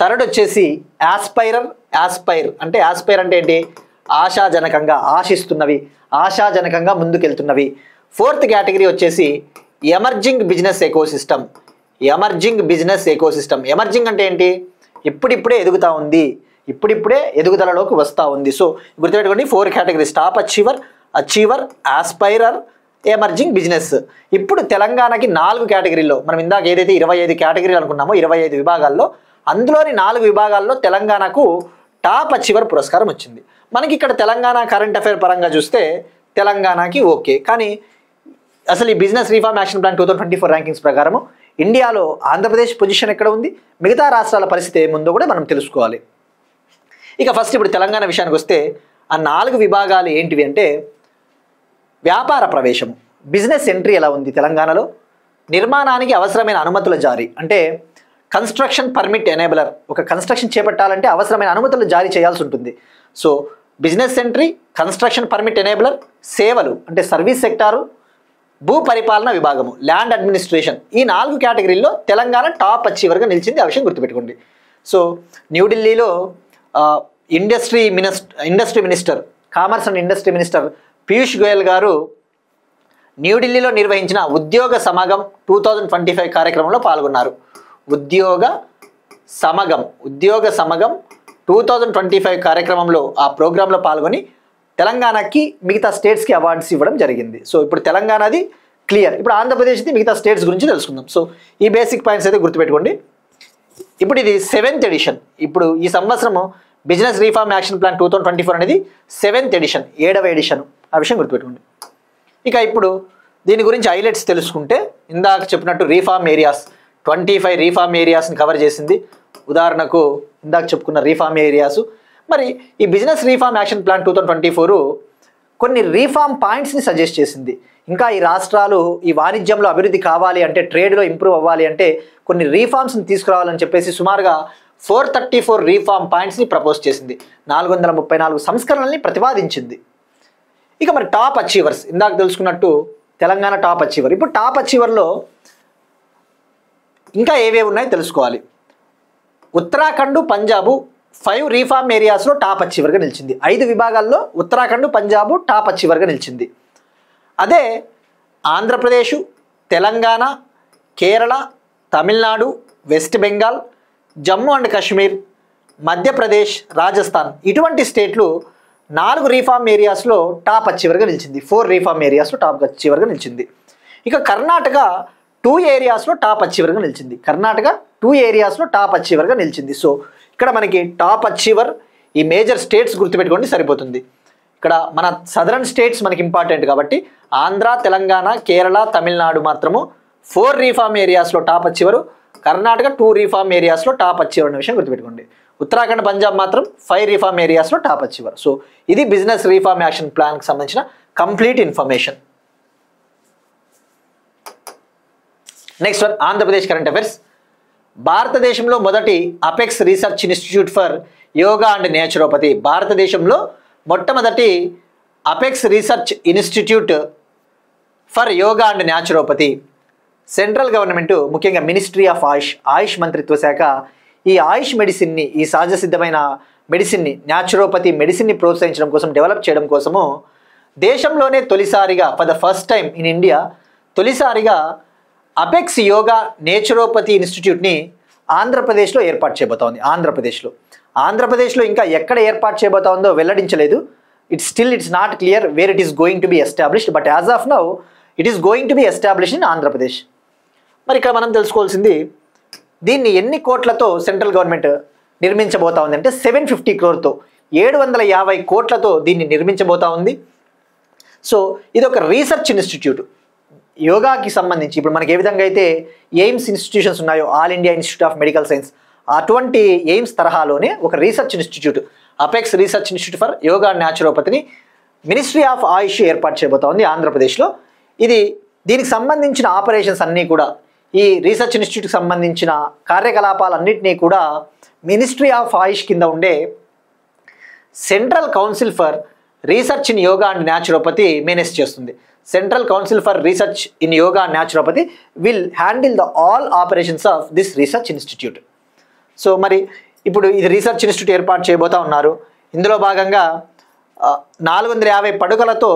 Third వచ్చేసి యాస్పైర్ అంటే ఏంటి, ఆశాజనకంగా, ఆశాజనకంగా ముందుకెళ్తున్నవి. ఫోర్త్ కేటగిరీ వచ్చేసి ఎమర్జింగ్ బిజినెస్ ఎకోసిస్టమ్. ఎమర్జింగ్ అంటే ఏంటి, ఇప్పుడిప్పుడే ఎదుగుతూ ఉంది, ఇప్పుడిప్పుడే ఎదుగుదలలోకి వస్తూ ఉంది. సో గుర్తుపెట్టుకోండి 4 categories, top achiever, aspirer, emerging business. ఇప్పుడు తెలంగాణకి 4 కేటగిరీల్లో, మనం ఇందాక ఏదైతే 25 కేటగిరీలు అనుకున్నామో 25 విభాగాల్లో, అందులోని 4 విభాగాల్లో తెలంగాణకు టాప్ అచీవర్ పురస్కారం వచ్చింది. మనకి ఇక్కడ తెలంగాణ కరెంట్ అఫైర్ పరంగా చూస్తే తెలంగాణకి ఓకే, కానీ అసలు ఈ business reform action plan 2024 rankings ప్రకారము ఇండియాలో ఆంధ్రప్రదేశ్ పొజిషన్ ఎక్కడ ఉంది, మిగతా రాష్ట్రాల పరిస్థితి ఏముందో కూడా మనం తెలుసుకోవాలి. ఇక ఫస్ట్ ఇప్పుడు తెలంగాణ విషయానికి వస్తే ఆ 4 విభాగాలు ఏంటివి అంటే, వ్యాపార ప్రవేశం, బిజినెస్ ఎంట్రీ ఎలా ఉంది తెలంగాణలో, నిర్మాణానికి అవసరమైన అనుమతుల జారీ అంటే కన్స్ట్రక్షన్ పర్మిట్ ఎనేబులర్, ఒక కన్స్ట్రక్షన్ చేపట్టాలంటే అవసరమైన అనుమతులు జారీ చేయాల్సి ఉంటుంది. So business entry, construction permit enabler, సేవలు అంటే సర్వీస్ సెక్టారు, భూ పరిపాలన విభాగము, ల్యాండ్ అడ్మినిస్ట్రేషన్. ఈ 4 కేటగిరీల్లో తెలంగాణ టాప్ అచీవర్గా నిలిచింది. ఆ విషయం గుర్తుపెట్టుకోండి. సో న్యూఢిల్లీలో industry minister, commerce and industry minister Piyush Goyal గారు న్యూఢిల్లీలో నిర్వహించిన ఉద్యోగ సమగం 2025 కార్యక్రమంలో పాల్గొన్నారు. ఉద్యోగ సమగం 2025 కార్యక్రమంలో ఆ ప్రోగ్రాంలో పాల్గొని తెలంగాణకి మిగతా స్టేట్స్కి అవార్డ్స్ ఇవ్వడం జరిగింది. సో ఇప్పుడు తెలంగాణది క్లియర్. ఇప్పుడు ఆంధ్రప్రదేశ్ది మిగతా స్టేట్స్ గురించి తెలుసుకుందాం. సో ఈ బేసిక్ పాయింట్స్ అయితే గుర్తుపెట్టుకోండి. ఇప్పుడు ఇది 7th ఎడిషన్. ఇప్పుడు ఈ సంవత్సరము బిజినెస్ రీఫార్మ్ యాక్షన్ ప్లాన్ 2024 అనేది 7th ఎడిషన్, 7వ ఎడిషన్. ఆ విషయం గుర్తుపెట్టుకోండి. ఇక ఇప్పుడు దీని గురించి హైలైట్స్ తెలుసుకుంటే, ఇందాక చెప్పినట్టు రీఫార్మ్ ఏరియాస్ 25 రీఫార్మ్ ఏరియాస్ని కవర్ చేసింది. ఉదాహరణకు ఇందాక చెప్పుకున్న రీఫార్మ్ ఏరియాస్. మరి ఈ బిజినెస్ రీఫార్మ్ యాక్షన్ ప్లాన్ 2024 కొన్ని రీఫార్మ్ పాయింట్స్ని సజెస్ట్ చేసింది. ఇంకా ఈ రాష్ట్రాలు ఈ వాణిజ్యంలో అభివృద్ధి కావాలి అంటే, ట్రేడ్లో ఇంప్రూవ్ అవ్వాలి అంటే కొన్ని రీఫార్మ్స్ని తీసుకురావాలని చెప్పేసి సుమారుగా 434 రీఫార్మ్ పాయింట్స్ని ప్రపోజ్ చేసింది. 434 సంస్కరణల్ని ప్రతిపాదించింది. ఇక మరి టాప్ అచీవర్స్, ఇందాక తెలుసుకున్నట్టు తెలంగాణ టాప్ అచీవర్. ఇప్పుడు టాప్ అచీవర్లో ఇంకా ఏవేవి ఉన్నాయో తెలుసుకోవాలి. ఉత్తరాఖండ్, పంజాబ్ 5 రీఫార్మ్ ఏరియాస్లో టాప్ అచీవర్గా నిలిచింది. 5 విభాగాల్లో ఉత్తరాఖండ్, పంజాబ్ టాప్ అచీవర్గా నిలిచింది. అదే ఆంధ్రప్రదేశ్, తెలంగాణ, కేరళ, తమిళనాడు, వెస్ట్ బెంగాల్, జమ్మూ అండ్ కాశ్మీర్, మధ్యప్రదేశ్, రాజస్థాన్ ఇటువంటి స్టేట్లు 4 రీఫార్మ్ ఏరియాస్లో టాప్ అచీవర్గా నిలిచింది. 4 రీఫార్మ్ ఏరియాస్లో టాప్ అచీవర్గా నిలిచింది. ఇక కర్ణాటక 2 ఏరియాస్లో టాప్ అచీవర్గా నిలిచింది. కర్ణాటక 2 ఏరియాస్లో టాప్ అచీవర్గా నిలిచింది. సో ఇక్కడ మనకి టాప్ అచీవర్ ఈ మేజర్ స్టేట్స్ గుర్తుపెట్టుకోండి సరిపోతుంది. ఇక్కడ మన సదరన్ స్టేట్స్ మనకి ఇంపార్టెంట్ కాబట్టి ఆంధ్ర, తెలంగాణ, కేరళ, తమిళనాడు మాత్రము 4 రీఫార్మ్ ఏరియాస్లో టాప్ అచీవరు, కర్ణాటక 2 రీఫార్మ్ ఏరియాస్లో టాప్ అచీవర్ అనే విషయం గుర్తుపెట్టుకోండి. ఉత్తరాఖండ్, పంజాబ్ మాత్రం 5 రీఫార్మ్ ఏరియాస్లో టాప్ అచీవర్. సో ఇది బిజినెస్ రీఫార్మ్ యాక్షన్ ప్లాన్కి సంబంధించిన complete information. Next one Andhra Pradesh current affairs. భారతదేశంలో మొదటి apex research institute for yoga and naturopathy. భారతదేశంలో మొట్టమొదటి apex research institute for yoga and naturopathy. Central government ముఖ్యంగా మినిస్ట్రీ ఆఫ్ ఆయుష్ మంత్రిత్వ శాఖ ఈ ఆయుష్ మెడిసిన్ని, ఈ సహజ సిద్ధమైన మెడిసిన్ని, న్యాచురోపతి మెడిసిన్ని ప్రోత్సహించడం కోసం, డెవలప్ చేయడం కోసము దేశంలోనే తొలిసారిగా for the first time in India తొలిసారిగా అపెక్స్ యోగా నేచురోపతి ఇన్స్టిట్యూట్ని ఆంధ్రప్రదేశ్లో ఏర్పాటు చేయబోతోంది. ఆంధ్రప్రదేశ్లో ఇంకా ఎక్కడ ఏర్పాటు చేయబోతోందో వెల్లడించలేదు. It's not clear where it is going to be established, but as of now it is going to be established in Andhra Pradesh. మరి ఇక్కడ మనం తెలుసుకోవాల్సింది దీన్ని ఎన్ని కోట్లతో సెంట్రల్ గవర్నమెంట్ నిర్మించబోతా ఉంది అంటే 750 crore, 750 కోట్లతో దీన్ని నిర్మించబోతా ఉంది. సో ఇది ఒక రీసెర్చ్ ఇన్స్టిట్యూట్ యోగాకి సంబంధించి. ఇప్పుడు మనకి ఏ విధంగా అయితే ఎయిమ్స్ ఇన్స్టిట్యూషన్స్ ఉన్నాయో, all India institute of medical science, అటువంటి ఎయిమ్స్ తరహాలోనే ఒక research institute apex research institute for yoga and న్యాచురోపతిని మినిస్ట్రీ ఆఫ్ ఆయుష్ ఏర్పాటు చేయబోతా ఉంది ఆంధ్రప్రదేశ్లో. దీనికి సంబంధించిన ఆపరేషన్స్ అన్నీ కూడా, ఈ రీసెర్చ్ ఇన్స్టిట్యూట్కి సంబంధించిన కార్యకలాపాలన్నింటినీ కూడా మినిస్ట్రీ ఆఫ్ ఆయుష్ కింద ఉండే central council for research in yoga and naturopathy manage చేస్తుంది. Central council for research in yoga and naturopathy will handle the all operations of this research institute. So మరి ఇప్పుడు ఇది రీసెర్చ్ ఇన్స్టిట్యూట్ ఏర్పాటు చేయబోతా ఉన్నారు. ఇందులో భాగంగా 450 పడుకలతో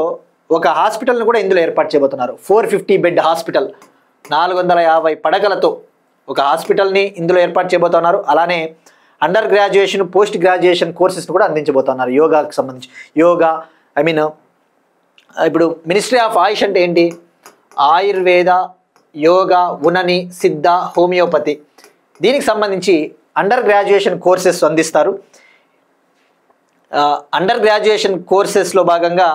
ఒక హాస్పిటల్ని కూడా ఇందులో ఏర్పాటు చేయబోతున్నారు. 450 బెడ్ హాస్పిటల్, 450 పడకలతో ఒక హాస్పిటల్ని ఇందులో ఏర్పాటు చేయబోతున్నారు. అలానే అండర్ గ్రాడ్యుయేషన్, పోస్ట్ గ్రాడ్యుయేషన్ కోర్సెస్ని కూడా అందించబోతున్నారు యోగాకి సంబంధించి. ఇప్పుడు మినిస్ట్రీ ఆఫ్ ఆయుష్ అంటే ఏంటి? ఆయుర్వేద, యోగా, ఉనని, సిద్ధ, హోమియోపతి దీనికి సంబంధించి అండర్ గ్రాడ్యుయేషన్ కోర్సెస్ అందిస్తారు. అండర్ గ్రాడ్యుయేషన్ కోర్సెస్లో భాగంగా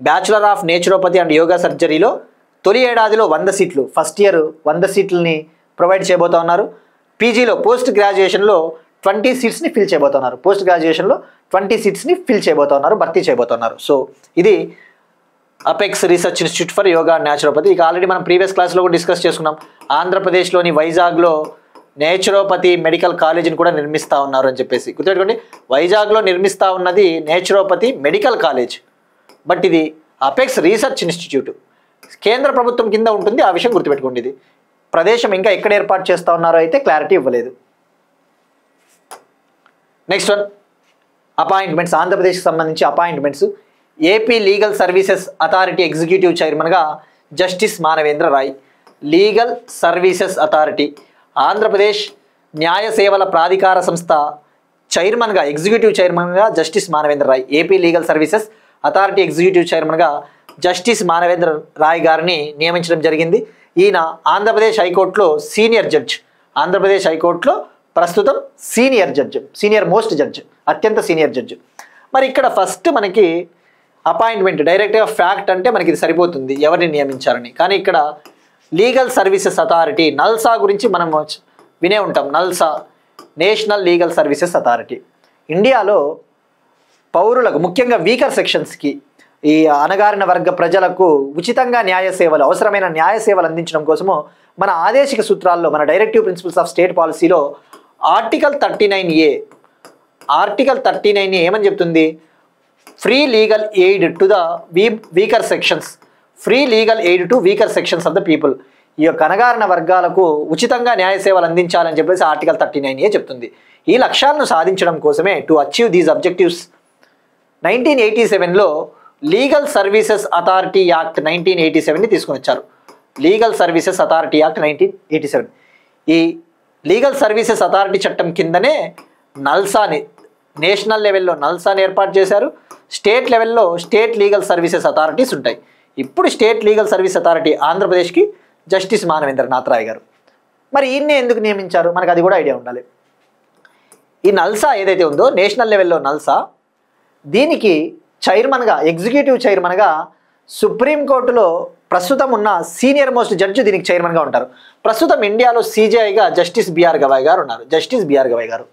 bachelor of naturopathy and yoga సర్జరీలో తొలి ఏడాదిలో 100 సీట్లు, ఫస్ట్ ఇయర్ 100 సీట్లని ప్రొవైడ్ చేయబోతా ఉన్నారు. పీజీలో పోస్ట్ గ్రాడ్యుయేషన్లో 20 సీట్స్ని ఫిల్ చేయబోతున్నారు. పోస్ట్ గ్రాడ్యుయేషన్లో 20 సీట్స్ని ఫిల్ చేయబోతున్నారు, భర్తీ చేయబోతున్నారు. సో ఇది apex research institute for yoga and naturopathy. ఇక ఆల్రెడీ మనం ప్రీవియస్ క్లాస్లో కూడా డిస్కస్ చేసుకున్నాం. ఆంధ్రప్రదేశ్లోని వైజాగ్లో నేచురోపతి మెడికల్ కాలేజీని కూడా నిర్మిస్తూ ఉన్నారు అని చెప్పేసి గుర్తుపెట్టుకోండి. వైజాగ్లో నిర్మిస్తూ ఉన్నది నేచురోపతి మెడికల్ కాలేజ్, బట్ ఇది అపెక్స్ రీసెర్చ్ ఇన్స్టిట్యూట్ కేంద్ర ప్రభుత్వం కింద ఉంటుంది. ఆ విషయం గుర్తుపెట్టుకోండి. ఇది ప్రదేశం ఇంకా ఎక్కడ ఏర్పాటు చేస్తూ ఉన్నారో అయితే క్లారిటీ ఇవ్వలేదు. Next one appointments. ఆంధ్రప్రదేశ్కి సంబంధించి appointments. AP legal services authority executive చైర్మన్గా justice Manavendra Roy. Legal services authority, Andhra Pradesh న్యాయ సేవల ప్రాధికార సంస్థ చైర్మన్గా, ఎగ్జిక్యూటివ్ చైర్మన్గా justice Manavendra Roy. AP legal services authority executive చైర్మన్గా జస్టిస్ మానవేంద్ర రాయ్ గారిని నియమించడం జరిగింది. ఈయన ఆంధ్రప్రదేశ్ హైకోర్టులో సీనియర్ జడ్జ్. ఆంధ్రప్రదేశ్ హైకోర్టులో ప్రస్తుతం senior judge, senior most judge, అత్యంత సీనియర్ జడ్జ్. మరి ఇక్కడ ఫస్ట్ మనకి అపాయింట్మెంట్ డైరెక్ట్గా ఫ్యాక్ట్ అంటే మనకి ఇది సరిపోతుంది ఎవరిని నియమించారని. కానీ ఇక్కడ లీగల్ సర్వీసెస్ అథారిటీ, నల్సా గురించి మనం వినే ఉంటాం. NALSA, national legal services authority, ఇండియాలో పౌరులకు ముఖ్యంగా వీకర్ సెక్షన్స్కి ఈ అణగారిన వర్గ ప్రజలకు ఉచితంగా న్యాయ సేవలు, అవసరమైన న్యాయ సేవలు అందించడం కోసము మన ఆదేశిక సూత్రాల్లో, మన డైరెక్టివ్ ప్రిన్సిపల్స్ ఆఫ్ స్టేట్ పాలసీలో ఆర్టికల్ 39A ఏమని చెప్తుంది? Free legal aid to the weaker sections, free legal aid to weaker sections of the people. ఈ యొక్క అణగారిన వర్గాలకు ఉచితంగా న్యాయ సేవలు అందించాలని చెప్పేసి ఆర్టికల్ 39A చెప్తుంది. ఈ లక్ష్యాలను సాధించడం కోసమే టు అచీవ్ దీస్ అబ్జెక్టివ్స్ 1987లో లీగల్ సర్వీసెస్ అథారిటీ యాక్ట్ 1987ని తీసుకుని వచ్చారు. Legal services authority act 1987. ఈ లీగల్ సర్వీసెస్ అథారిటీ చట్టం కిందనే నల్సాని, నేషనల్ లెవెల్లో నల్సాని ఏర్పాటు చేశారు. స్టేట్ లెవెల్లో స్టేట్ లీగల్ సర్వీసెస్ అథారిటీస్ ఉంటాయి. ఇప్పుడు స్టేట్ లీగల్ సర్వీస్ అథారిటీ ఆంధ్రప్రదేశ్కి జస్టిస్ మానవేంద్రనాథ్ రాయ్ గారు. మరి ఈయన్నే ఎందుకు నియమించారు? మనకు అది కూడా ఐడియా ఉండాలి. ఈ నల్సా ఏదైతే ఉందో నేషనల్ లెవెల్లో నల్సా, దీనికి చైర్మన్గా, ఎగ్జిక్యూటివ్ చైర్మన్గా సుప్రీంకోర్టులో ప్రస్తుతం ఉన్న సీనియర్ మోస్ట్ జడ్జి దీనికి చైర్మన్గా ఉంటారు. ప్రస్తుతం ఇండియాలో CJIగా జస్టిస్ బిఆర్ గవాయ్ గారు ఉన్నారు. జస్టిస్ బిఆర్ గవాయ్ గారు.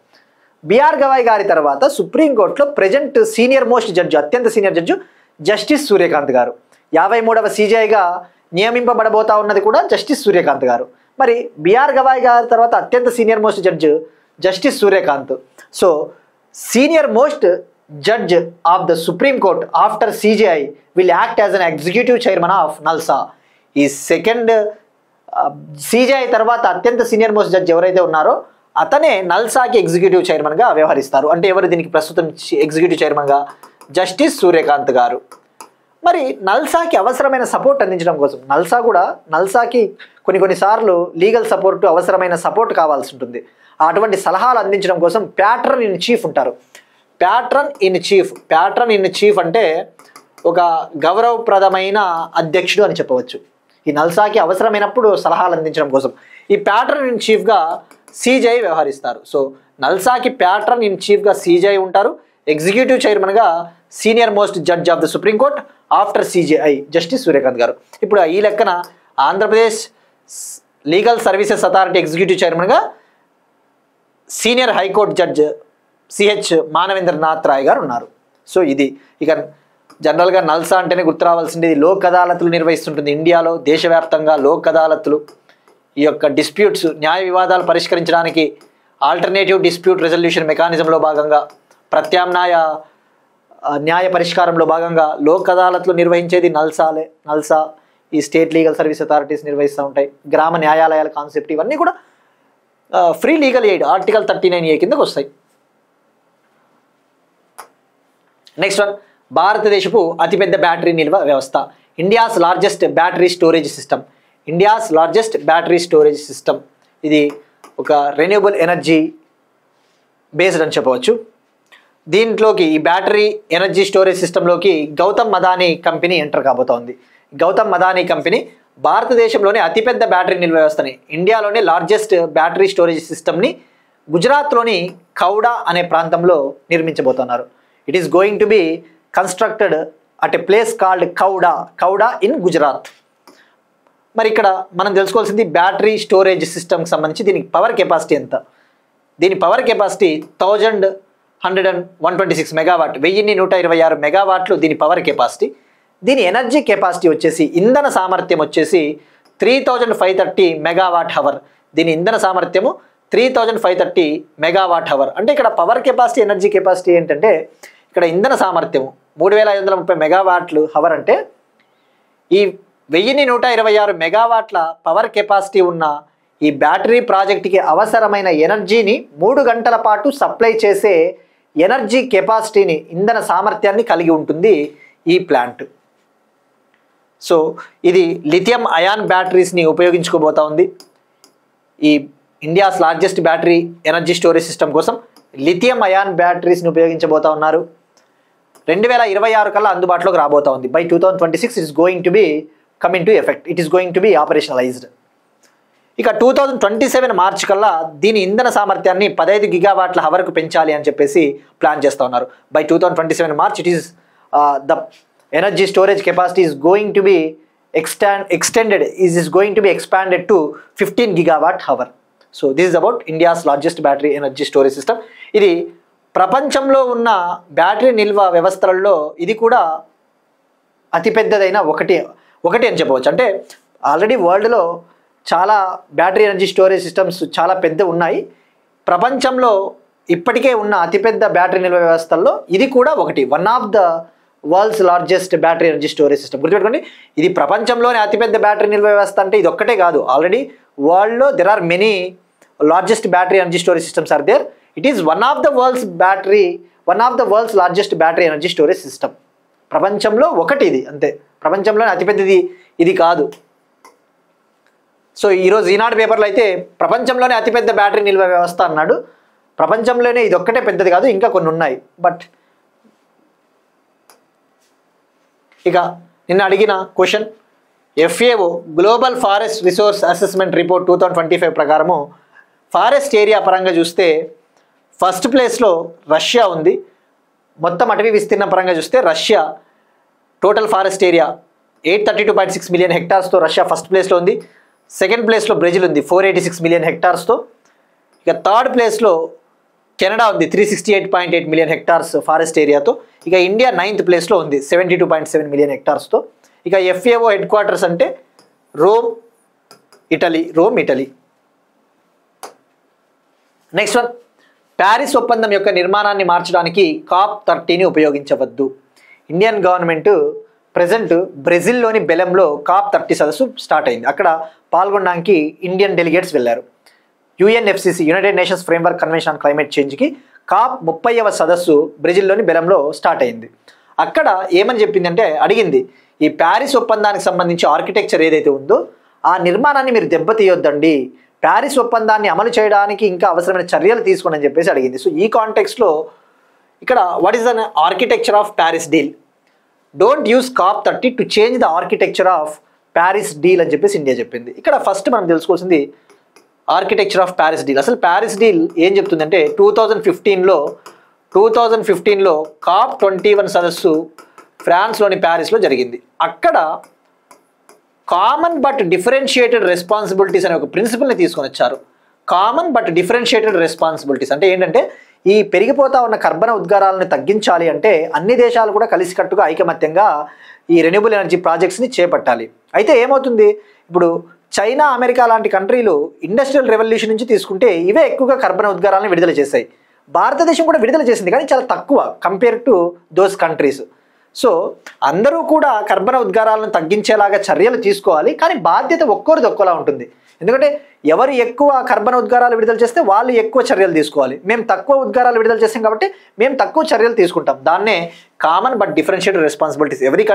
బిఆర్ గవాయ్ గారి తర్వాత సుప్రీంకోర్టులో ప్రజెంట్ సీనియర్ మోస్ట్ జడ్జి, అత్యంత సీనియర్ జడ్జి జస్టిస్ సూర్యకాంత్ గారు. 53వ CJIగా నియమింపబడబోతా ఉన్నది కూడా జస్టిస్ సూర్యకాంత్ గారు. మరి బిఆర్ గవాయ్ గారి తర్వాత అత్యంత senior most judge justice Suryakant. So senior most judge of the supreme court after CJI will act as an executive chairman of NALSA. ఈ సెకండ్ CJI తర్వాత అత్యంత సీనియర్ మోస్ట్ జడ్జ్ ఎవరైతే ఉన్నారో అతనే నల్సాకి ఎగ్జిక్యూటివ్ చైర్మన్గా వ్యవహరిస్తారు. అంటే ఎవరు దీనికి ప్రస్తుతం ఎగ్జిక్యూటివ్ చైర్మన్గా? జస్టిస్ సూర్యకాంత్ గారు. మరి నల్సాకి అవసరమైన సపోర్ట్ అందించడం కోసం, నల్సాకి కొన్నిసార్లు లీగల్ సపోర్టు, అవసరమైన సపోర్ట్ కావాల్సి ఉంటుంది. అటువంటి సలహాలు అందించడం కోసం ప్యాట్రన్ ఇన్ చీఫ్ ఉంటారు. ప్యాట్రన్ ఇన్ చీఫ్ అంటే ఒక గౌరవప్రదమైన అధ్యక్షుడు అని చెప్పవచ్చు. ఈ నల్సాకి అవసరమైనప్పుడు సలహాలు అందించడం కోసం ఈ ప్యాట్రన్ ఇన్ చీఫ్గా CJI వ్యవహరిస్తారు. సో నల్సాకి ప్యాట్రన్ ఇన్ చీఫ్గా CJI ఉంటారు. ఎగ్జిక్యూటివ్ చైర్మన్గా senior most judge of the supreme court after CJI justice Surya Kant garu. ఇప్పుడు ఈ లెక్కన Andhra Pradesh legal services authority executive చైర్మన్గా senior high court judge CH Manavendranath Roy garu ఉన్నారు. సో ఇది ఇక జనరల్గా నల్సా అంటేనే గుర్తు రావాల్సింది లోక్ అదాలతులు నిర్వహిస్తుంటుంది. ఇండియాలో దేశవ్యాప్తంగా లోక్ అదాలతులు ఈ యొక్క డిస్ప్యూట్స్, న్యాయ వివాదాలు పరిష్కరించడానికి ఆల్టర్నేటివ్ డిస్ప్యూట్ రెజల్యూషన్ మెకానిజంలో భాగంగా, ప్రత్యామ్నాయ న్యాయ పరిష్కారంలో భాగంగా లోక్ అదాలత్లు నిర్వహించేది నల్సా ఈ స్టేట్ లీగల్ సర్వీస్ అథారిటీస్ నిర్వహిస్తూ ఉంటాయి. గ్రామ న్యాయాలయాల కాన్సెప్ట్ ఇవన్నీ కూడా free legal aid article 39A కిందకు వస్తాయి. నెక్స్ట్ వన్, భారతదేశపు అతిపెద్ద బ్యాటరీ నిల్వ వ్యవస్థ. India's largest battery storage system. ఇది ఒక రెన్యూబుల్ ఎనర్జీ బేస్డ్ అని చెప్పవచ్చు. దీంట్లోకి ఈ బ్యాటరీ ఎనర్జీ స్టోరేజ్ సిస్టంలోకి గౌతమ్ అదానీ కంపెనీ ఎంటర్ కాబోతోంది. గౌతమ్ అదానీ కంపెనీ భారతదేశంలోనే అతిపెద్ద బ్యాటరీ నిల్వ వ్యవస్థని, ఇండియాలోనే లార్జెస్ట్ బ్యాటరీ స్టోరేజ్ సిస్టమ్ని గుజరాత్లోని కౌడా అనే ప్రాంతంలో నిర్మించబోతున్నారు. It is going to be constructed at a place called Khavda in Gujarat. మరి ఇక్కడ మనం తెలుసుకోవాల్సింది బ్యాటరీ స్టోరేజ్ సిస్టమ్కి సంబంధించి దీనికి పవర్ కెపాసిటీ ఎంత? దీని పవర్ కెపాసిటీ 1126 మెగావాట్, 1126 మెగావాట్లు దీని పవర్ కెపాసిటీ. దీని ఎనర్జీ కెపాసిటీ వచ్చేసి, ఇంధన సామర్థ్యం వచ్చేసి 3530 మెగావాట్ హవర్. దీని ఇంధన సామర్థ్యము 3530 మెగావాట్ హవర్. అంటే ఇక్కడ పవర్ కెపాసిటీ, ఎనర్జీ కెపాసిటీ ఏంటంటే, ఇక్కడ ఇంధన సామర్థ్యము 3530 మెగావాట్లు హవర్ అంటే ఈ 1126 మెగావాట్ల పవర్ కెపాసిటీ ఉన్న ఈ బ్యాటరీ ప్రాజెక్ట్కి అవసరమైన ఎనర్జీని 3 గంటల పాటు సప్లై చేసే ఎనర్జీ కెపాసిటీని, ఇంధన సామర్థ్యాన్ని కలిగి ఉంటుంది ఈ ప్లాంట్. సో ఇది లిథియం అయాన్ బ్యాటరీస్ని ఉపయోగించుకోబోతా ఉంది. ఈ India's largest battery energy storage system కోసం లిథియం అయాన్ బ్యాటరీస్ని ఉపయోగించబోతా ఉన్నారు. 2026 కల్లా అందుబాటులోకి రాబోతా ఉంది. By 2026 it is going to B come in to effect. It is going to B ఆపరేషనలైజ్డ్. ఇక 2027 మార్చి కల్లా దీని ఇంధన సామర్థ్యాన్ని 15 గిగావాట్ల హవర్కు పెంచాలి అని చెప్పేసి ప్లాన్ చేస్తూ ఉన్నారు. By 2027 March it is the energy storage capacity is going to B expanded to 15 gigawatt hour. So this is about India's largest battery energy storage system. ఇది ప్రపంచంలో ఉన్న బ్యాటరీ నిల్వ వ్యవస్థలలో ఇది కూడా అతిపెద్దదైన ఒకటి అని చెప్పవచ్చు. అంటే ఆల్రెడీ వరల్డ్లో చాలా బ్యాటరీ ఎనర్జీ స్టోరేజ్ సిస్టమ్స్ చాలా పెద్ద ఉన్నాయి. ప్రపంచంలో ఇప్పటికే ఉన్న అతిపెద్ద బ్యాటరీ నిల్వ వ్యవస్థల్లో ఇది కూడా ఒకటి, one of the world's largest battery energy storage system. గుర్తుపెట్టుకోండి, ఇది ప్రపంచంలోనే అతిపెద్ద బ్యాటరీ నిల్వ వ్యవస్థ అంటే ఇది ఒక్కటే కాదు. ఆల్రెడీ వరల్డ్లో there are many largest battery energy storage systems are there. It is one of the world's largest battery energy storage system. ప్రపంచంలో ఒకటి ఇది, అంతే. ప్రపంచంలోనే అతిపెద్దది ఇది కాదు. సో ఈరోజు ఈనాడు పేపర్లో అయితే ప్రపంచంలోనే అతిపెద్ద బ్యాటరీ నిల్వ వ్యవస్థ అన్నాడు. ప్రపంచంలోనే ఇది ఒక్కటే పెద్దది కాదు, ఇంకా కొన్ని ఉన్నాయి. బట్ ఇక నిన్న అడిగిన question, FAO global forest resource assessment report 2025 ప్రకారము ఫారెస్ట్ ఏరియా పరంగా చూస్తే ఫస్ట్ ప్లేస్లో రష్యా ఉంది. మొత్తం అటవీ విస్తీర్ణ పరంగా చూస్తే Russia total forest area 832.6 million హెక్టార్స్తో రష్యా ఫస్ట్ ప్లేస్లో ఉంది. సెకండ్ ప్లేస్లో బ్రెజిల్ ఉంది 486 మిలియన్ హెక్టార్స్తో. ఇక థర్డ్ ప్లేస్లో కెనడా ఉంది 368.8 మిలియన్ హెక్టార్స్ ఫారెస్ట్ ఏరియాతో. ఇక ఇండియా 9th ప్లేస్లో ఉంది 72.7 మిలియన్ హెక్టార్స్తో. ఇక FAO హెడ్ క్వార్టర్స్ అంటే Rome, Italy. Next one, Paris ఒప్పందం యొక్క నిర్మాణాన్ని మార్చడానికి COP30ని ఉపయోగించవద్దు. ఇండియన్ గవర్నమెంట్ ప్రజెంట్ బ్రెజిల్లోని బెలంలో COP30 సదస్సు స్టార్ట్ అయింది. అక్కడ పాల్గొనడానికి ఇండియన్ డెలిగేట్స్ వెళ్ళారు. UNFCC United Nations framework convention on climate చేంజ్కి COP30వ సదస్సు బ్రెజిల్లోని బెలంలో స్టార్ట్ అయింది. అక్కడ ఏమని చెప్పిందంటే, అడిగింది ఈ ప్యారిస్ ఒప్పందానికి సంబంధించి ఆర్కిటెక్చర్ ఏదైతే ఉందో ఆ నిర్మాణాన్ని మీరు దెబ్బతీయొద్దండి, ప్యారిస్ ఒప్పందాన్ని అమలు చేయడానికి ఇంకా అవసరమైన చర్యలు తీసుకోండి అని చెప్పేసి అడిగింది. సో ఈ కాంటెక్స్ట్లో ఇక్కడ what is the architecture of Paris deal, don't use COP30 to change the architecture of Paris deal అని చెప్పేసి ఇండియా చెప్పింది. ఇక్కడ ఫస్ట్ మనం తెలుసుకోవాల్సింది ఆర్కిటెక్చర్ ఆఫ్ ప్యారిస్ డీల్. అసలు ప్యారిస్ డీల్ ఏం చెప్తుందంటే 2015లో COP21 సదస్సు ఫ్రాన్స్లోని ప్యారిస్లో జరిగింది. అక్కడ కామన్ బట్ డిఫరెన్షియేటెడ్ రెస్పాన్సిబిలిటీస్ అనే ఒక ప్రిన్సిపల్ని తీసుకొని వచ్చారు. కామన్ బట్ డిఫరెన్షియేటెడ్ రెస్పాన్సిబిలిటీస్ అంటే ఏంటంటే, ఈ పెరిగిపోతా ఉన్న కర్బన ఉద్గారాలను తగ్గించాలి అంటే అన్ని దేశాలు కూడా కలిసికట్టుగా ఐకమత్యంగా ఈ రెన్యూబుల్ ఎనర్జీ ప్రాజెక్ట్స్ని చేపట్టాలి. అయితే ఏమవుతుంది, ఇప్పుడు చైనా, అమెరికా లాంటి కంట్రీలు ఇండస్ట్రియల్ రెవల్యూషన్ నుంచి తీసుకుంటే ఇవే ఎక్కువగా కర్బన ఉద్గారాలను విడుదల చేశాయి. భారతదేశం కూడా విడుదల చేసింది, కానీ చాలా తక్కువ compare to those countries. So అందరూ కూడా కర్బన ఉద్గారాలను తగ్గించేలాగా చర్యలు తీసుకోవాలి, కానీ బాధ్యత ఒక్కోరిది ఒక్కోలా ఉంటుంది. ఎందుకంటే ఎవరు ఎక్కువ కర్బన ఉద్గారాలు విడుదల చేస్తే వాళ్ళు ఎక్కువ చర్యలు తీసుకోవాలి. మేము తక్కువ ఉద్గారాలు విడుదల చేస్తాం కాబట్టి మేము తక్కువ చర్యలు తీసుకుంటాం. దాన్నే common but differentiated responsibilities. Every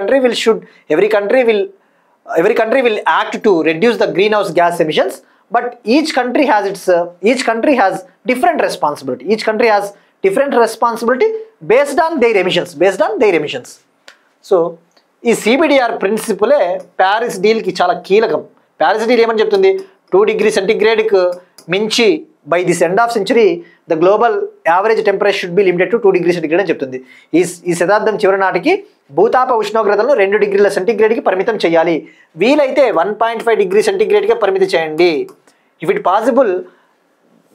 country will act to reduce the greenhouse gas emissions, but each country has different responsibility. Each country has different responsibility based on their emissions. So ఈ CBDR ప్రిన్సిపులే ప్యారిస్ డీల్కి చాలా కీలకం. Paris deal ఏమని చెప్తుంది, 2 degree సెంటిగ్రేడ్కి మించి by this end of century the global average temperature should be limited to 2 degree centigrade అని చెప్తుంది. ఈ శతాబ్దం చివరి నాటికి భూతాప ఉష్ణోగ్రతలను 2 డిగ్రీల సెంటిగ్రేడ్కి పరిమితం చేయాలి. వీలైతే 1.5 డిగ్రీ సెంటిగ్రేడ్కే పరిమితి చేయండి. If it possible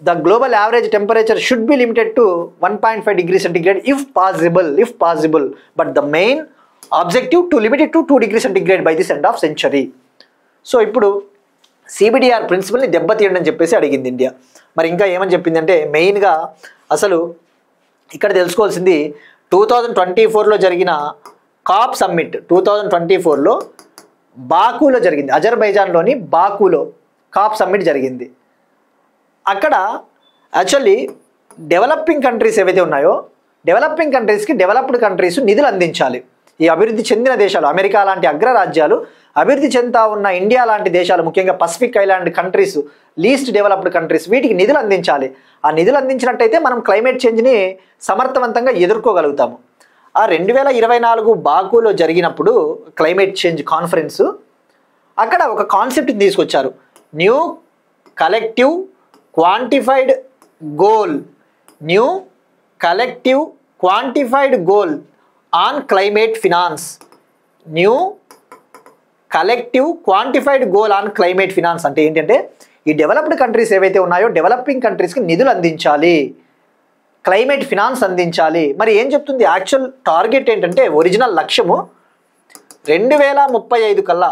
the global average temperature should be limited to 1.5 degree centigrade if possible, but the main objective to limit it to 2 degree centigrade by this end of century. So ఇప్పుడు CBDR ప్రిన్సిపల్ని దెబ్బతీయండి అని చెప్పేసి అడిగింది India. మరి ఇంకా ఏమని చెప్పిందంటే, మెయిన్గా అసలు ఇక్కడ తెలుసుకోవాల్సింది 2024లో జరిగిన COP సమ్మిట్ 2024లో బాకులో జరిగింది. అజర్బైజాన్లోని బాకులో COP సమ్మిట్ జరిగింది. అక్కడ యాక్చువల్లీ డెవలపింగ్ కంట్రీస్ ఏవైతే ఉన్నాయో, డెవలపింగ్ కంట్రీస్కి డెవలప్డ్ కంట్రీస్ నిధులు అందించాలి. ఈ అభివృద్ధి చెందిన దేశాలు, అమెరికా లాంటి అగ్రరాజ్యాలు, అభివృద్ధి చెందుతా ఉన్న ఇండియా లాంటి దేశాలు, ముఖ్యంగా Pacific island countries, least developed countries, వీటికి నిధులు అందించాలి. ఆ నిధులు అందించినట్టయితే మనం క్లైమేట్ చేంజ్ని సమర్థవంతంగా ఎదుర్కోగలుగుతాము. ఆ 2024 బాకులో జరిగినప్పుడు క్లైమేట్ చేంజ్ కాన్ఫరెన్స్, అక్కడ ఒక కాన్సెప్ట్ని తీసుకొచ్చారు, new collective quantified goal on climate finance. New collective quantified goal on climate finance అంటే ఏంటంటే, ఈ డెవలప్డ్ కంట్రీస్ ఏవైతే ఉన్నాయో డెవలపింగ్ కంట్రీస్కి నిధులు అందించాలి, క్లైమేట్ ఫినాన్స్ అందించాలి. మరి ఏం చెప్తుంది, యాక్చువల్ టార్గెట్ ఏంటంటే, ఒరిజినల్ లక్ష్యము 2035 కల్లా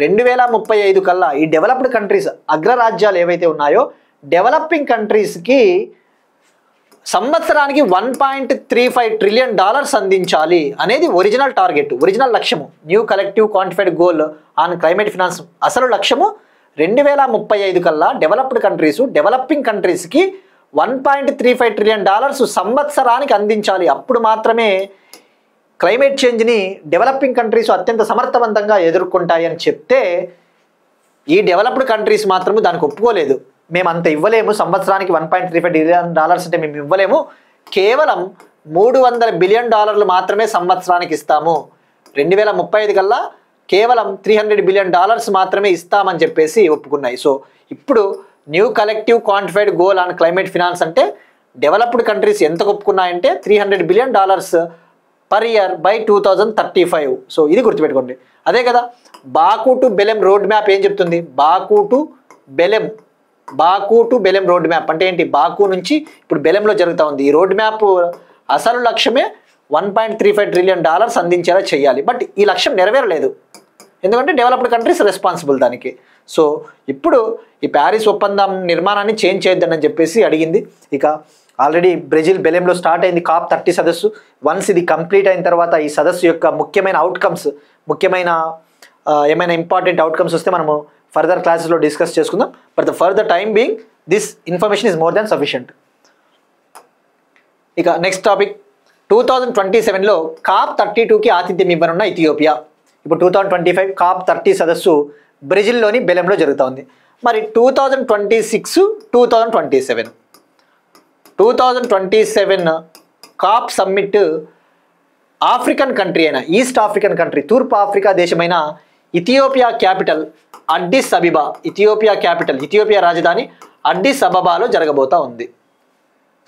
2035 కల్లా ఈ డెవలప్డ్ కంట్రీస్ అగ్రరాజ్యాలు ఏవైతే ఉన్నాయో డెవలపింగ్ కంట్రీస్కి సంవత్సరానికి $1.35 ట్రిలియన్ అందించాలి అనేది ఒరిజినల్ టార్గెట్, ఒరిజినల్ లక్ష్యము. New collective quantified goal on climate finance అసలు లక్ష్యము 2035 కల్లా డెవలప్డ్ కంట్రీస్ డెవలపింగ్ కంట్రీస్కి $1.35 ట్రిలియన్ సంవత్సరానికి అందించాలి. అప్పుడు మాత్రమే క్లైమేట్ చేంజ్ని డెవలపింగ్ కంట్రీస్ అత్యంత సమర్థవంతంగా ఎదుర్కొంటాయని చెప్తే ఈ డెవలప్డ్ కంట్రీస్ మాత్రము దానికి ఒప్పుకోలేదు. మేము అంత ఇవ్వలేము, సంవత్సరానికి $1.35 ట్రిలియన్ అంటే మేము ఇవ్వలేము, కేవలం $300 బిలియన్ మాత్రమే సంవత్సరానికి ఇస్తాము, 2035 కల్లా కేవలం $300 బిలియన్ మాత్రమే ఇస్తామని చెప్పేసి ఒప్పుకున్నాయి. సో ఇప్పుడు new collective quantified goal on climate finance అంటే డెవలప్డ్ కంట్రీస్ ఎంత ఒప్పుకున్నాయంటే $300 billion per year by 2035. So ఇది గుర్తుపెట్టుకోండి. అదే కదా బాకు టు బెలెం రోడ్ మ్యాప్ ఏం చెప్తుంది? బాకు టు బెలెం రోడ్ మ్యాప్ అంటే ఏంటి? బాకు నుంచి ఇప్పుడు బెలెంలో జరుగుతూ ఉంది. ఈ రోడ్ మ్యాప్ అసలు లక్ష్యమే $1.35 ట్రిలియన్ అందించేలా చేయాలి. బట్ ఈ లక్ష్యం నెరవేరలేదు, ఎందుకంటే డెవలప్డ్ కంట్రీస్ రెస్పాన్సిబుల్ దానికి. సో ఇప్పుడు ఈ ప్యారిస్ ఒప్పందం నిర్మాణాన్ని చేంజ్ చేయొద్దని చెప్పేసి అడిగింది. ఇక ఆల్రెడీ బ్రెజిల్ బెలెంలో స్టార్ట్ అయింది COP30 సదస్సు. వన్స్ ఇది కంప్లీట్ అయిన తర్వాత ఈ సదస్సు యొక్క ముఖ్యమైన అవుట్కమ్స్, ముఖ్యమైన ఏమైనా ఇంపార్టెంట్ అవుట్కమ్స్ వస్తే మనము ఫర్దర్ క్లాసెస్లో డిస్కస్ చేసుకుందాం. But for the time being this information is more than sufficient. ఇక నెక్స్ట్ టాపిక్ 2027లో COP32కి ఆతిథ్యం ఇవ్వనున్న ఇథియోపియా. ఇప్పుడు 2025 COP30 సదస్సు బ్రెజిల్లోని బెలెంలో జరుగుతూ ఉంది. మరి 2027 COP సమ్మిట్ ఆఫ్రికన్ కంట్రీ అయిన ఈస్ట్ ఆఫ్రికన్ కంట్రీ, తూర్పు ఆఫ్రికా దేశమైన ఇథియోపియా క్యాపిటల్ అడ్డిస్ అబిబా, ఇథియోపియా రాజధాని అడ్డిస్ అబబాలో జరగబోతా ఉంది.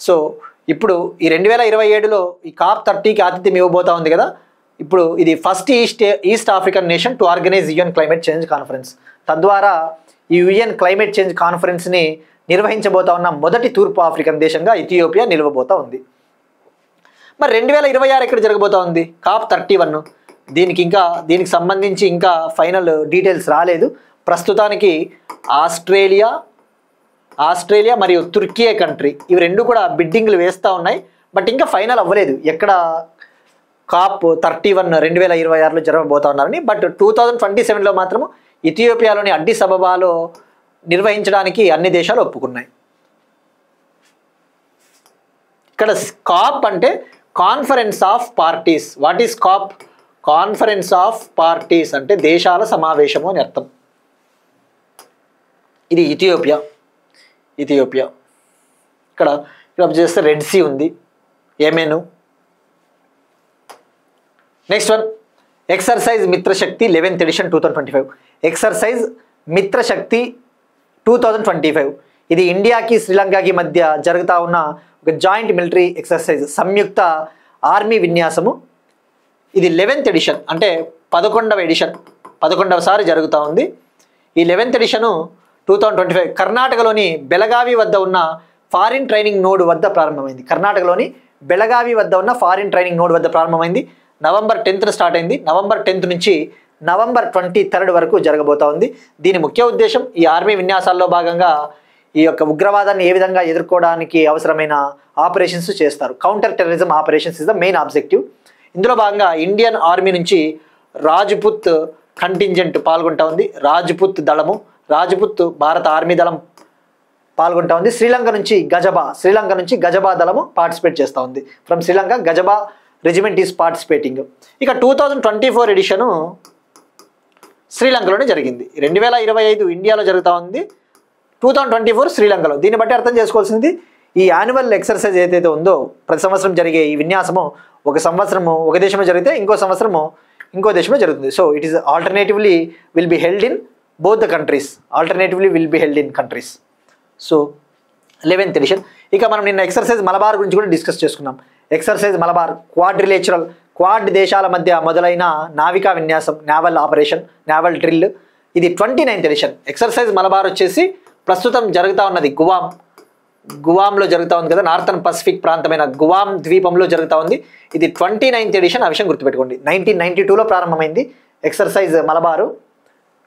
సో ఇప్పుడు ఈ 2027లో ఈ COP30కి ఆతిథ్యం ఇవ్వబోతా ఉంది కదా. ఇప్పుడు ఇది first east African nation to organise UN climate change conference. తద్వారా ఈ UN క్లైమేట్ చేంజ్ కాన్ఫరెన్స్ని నిర్వహించబోతా ఉన్న మొదటి తూర్పు ఆఫ్రికన్ దేశంగా ఇథియోపియా నిలవబోతా ఉంది. మరి 2026 ఎక్కడ జరగబోతా ఉంది? COP31. దీనికి సంబంధించి ఇంకా ఫైనల్ డీటెయిల్స్ రాలేదు. ప్రస్తుతానికి ఆస్ట్రేలియా మరియు తుర్కీ కంట్రీ ఇవి రెండు కూడా బిడ్డింగ్లు వేస్తూ ఉన్నాయి. బట్ ఇంకా ఫైనల్ అవ్వలేదు ఎక్కడ COP31 2026లో జరగబోతా ఉన్నారని. బట్ 2027లో మాత్రం ఇథియోపియాలోని అడ్డిస్ అబబాలో నిర్వహించడానికి అన్ని దేశాలు ఒప్పుకున్నాయి. ఇక్కడ COP అంటే conference of parties. What is COP? Conference of parties అంటే దేశాల సమావేశము అని అర్థం. ఇది ఇథియోపియా. ఇక్కడ చేస్తే రెడ్ సీ ఉంది, Yemen. Next one exercise Mitra Shakti 11th edition 2025. Exercise Mitrashakti 2025 ఇది ఇండియాకి శ్రీలంకకి మధ్య జరుగుతూ ఉన్న ఒక జాయింట్ మిలిటరీ ఎక్సర్సైజ్, సంయుక్త ఆర్మీ విన్యాసము. ఇది 11th ఎడిషన్ అంటే 11వసారి జరుగుతూ ఉంది. ఈ 11th ఎడిషను 2025 కర్ణాటకలోని బెళగావి వద్ద ఉన్న ఫారిన్ ట్రైనింగ్ నోడ్ వద్ద ప్రారంభమైంది. ప్రారంభమైంది. నవంబర్ 10th స్టార్ట్ అయింది. నవంబర్ 10th నుంచి నవంబర్ 23rd వరకు జరగబోతా ఉంది. దీని ముఖ్య ఉద్దేశం ఈ ఆర్మీ విన్యాసాల్లో భాగంగా ఈ యొక్క ఉగ్రవాదాన్ని ఏ విధంగా ఎదుర్కోవడానికి అవసరమైన ఆపరేషన్స్ చేస్తారు. Counter terrorism operations is the main objective. ఇందులో భాగంగా ఇండియన్ ఆర్మీ నుంచి రాజ్పుత్ కంటింజెంట్ పాల్గొంటా ఉంది. రాజ్పుత్ భారత ఆర్మీ దళం పాల్గొంటా ఉంది. శ్రీలంక నుంచి గజబా దళము పార్టిసిపేట్ చేస్తూ ఉంది. From Sri Lanka Gajaba regiment is participating. ఇక 2024 ఎడిషను శ్రీలంకలోనే జరిగింది. 2025 ఇండియాలో జరుగుతూ ఉంది, 2024 శ్రీలంకలో. దీన్ని బట్టి అర్థం చేసుకోవాల్సింది ఈ యాన్యువల్ ఎక్సర్సైజ్ ఏదైతే ఉందో ప్రతి సంవత్సరం జరిగే ఈ విన్యాసము ఒక సంవత్సరము ఒక దేశంలో జరిగితే ఇంకో సంవత్సరము ఇంకో దేశంలో జరుగుతుంది. So it is alternatively will be held in both the countries. So 11th edition. ఇక మనం నిన్న ఎక్సర్సైజ్ మలబార్ గురించి కూడా డిస్కస్ చేసుకున్నాం. ఎక్సర్సైజ్ మలబార్ క్వాడ్ దేశాల మధ్య మొదలైన నావికా విన్యాసం, నావల్ ఆపరేషన్, నావల్ డ్రిల్. ఇది 29th ఎడిషన్. ఎక్సర్సైజ్ మలబార్ వచ్చేసి ప్రస్తుతం జరుగుతూ ఉన్నది గువామ్లో జరుగుతూ ఉంది కదా, నార్థన్ పసిఫిక్ ప్రాంతమైన గువామ్ ద్వీపంలో జరుగుతూ ఉంది. ఇది 29th ఎడిషన్. ఆ విషయం గుర్తుపెట్టుకోండి. 1992లో ప్రారంభమైంది. ఎక్సర్సైజ్ మలబారు.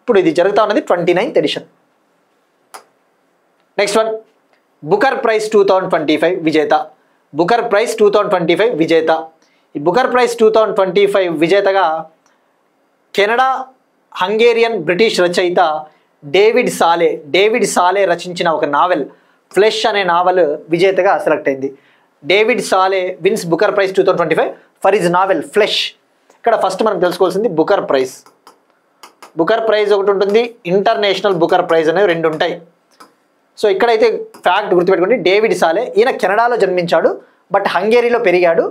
ఇప్పుడు ఇది జరుగుతూ ఉన్నది 29th edition. Next one, Booker prize 2025 విజేత. బుకర్ ప్రైజ్ 2025 విజేత. ఈ బుకర్ ప్రైజ్ 2025 విజేతగా కెనడా, హంగేరియన్, బ్రిటిష్ రచయిత డేవిడ్ సాలే రచించిన ఒక నావెల్ ఫ్లెష్ అనే నావెల్ విజేతగా సెలెక్ట్ అయింది. David Szalay wins Booker prize 2025 for his novel Flesh. ఇక్కడ ఫస్ట్ మనం తెలుసుకోవాల్సింది బుకర్ ప్రైజ్. బుకర్ ప్రైజ్ ఒకటి ఉంటుంది, ఇంటర్నేషనల్ బుకర్ ప్రైజ్ అనేవి 2 ఉంటాయి. సో ఇక్కడైతే ఫ్యాక్ట్ గుర్తుపెట్టుకోండి, డేవిడ్ సాలే ఈయన కెనడాలో జన్మించాడు, బట్ హంగేరీలో పెరిగాడు.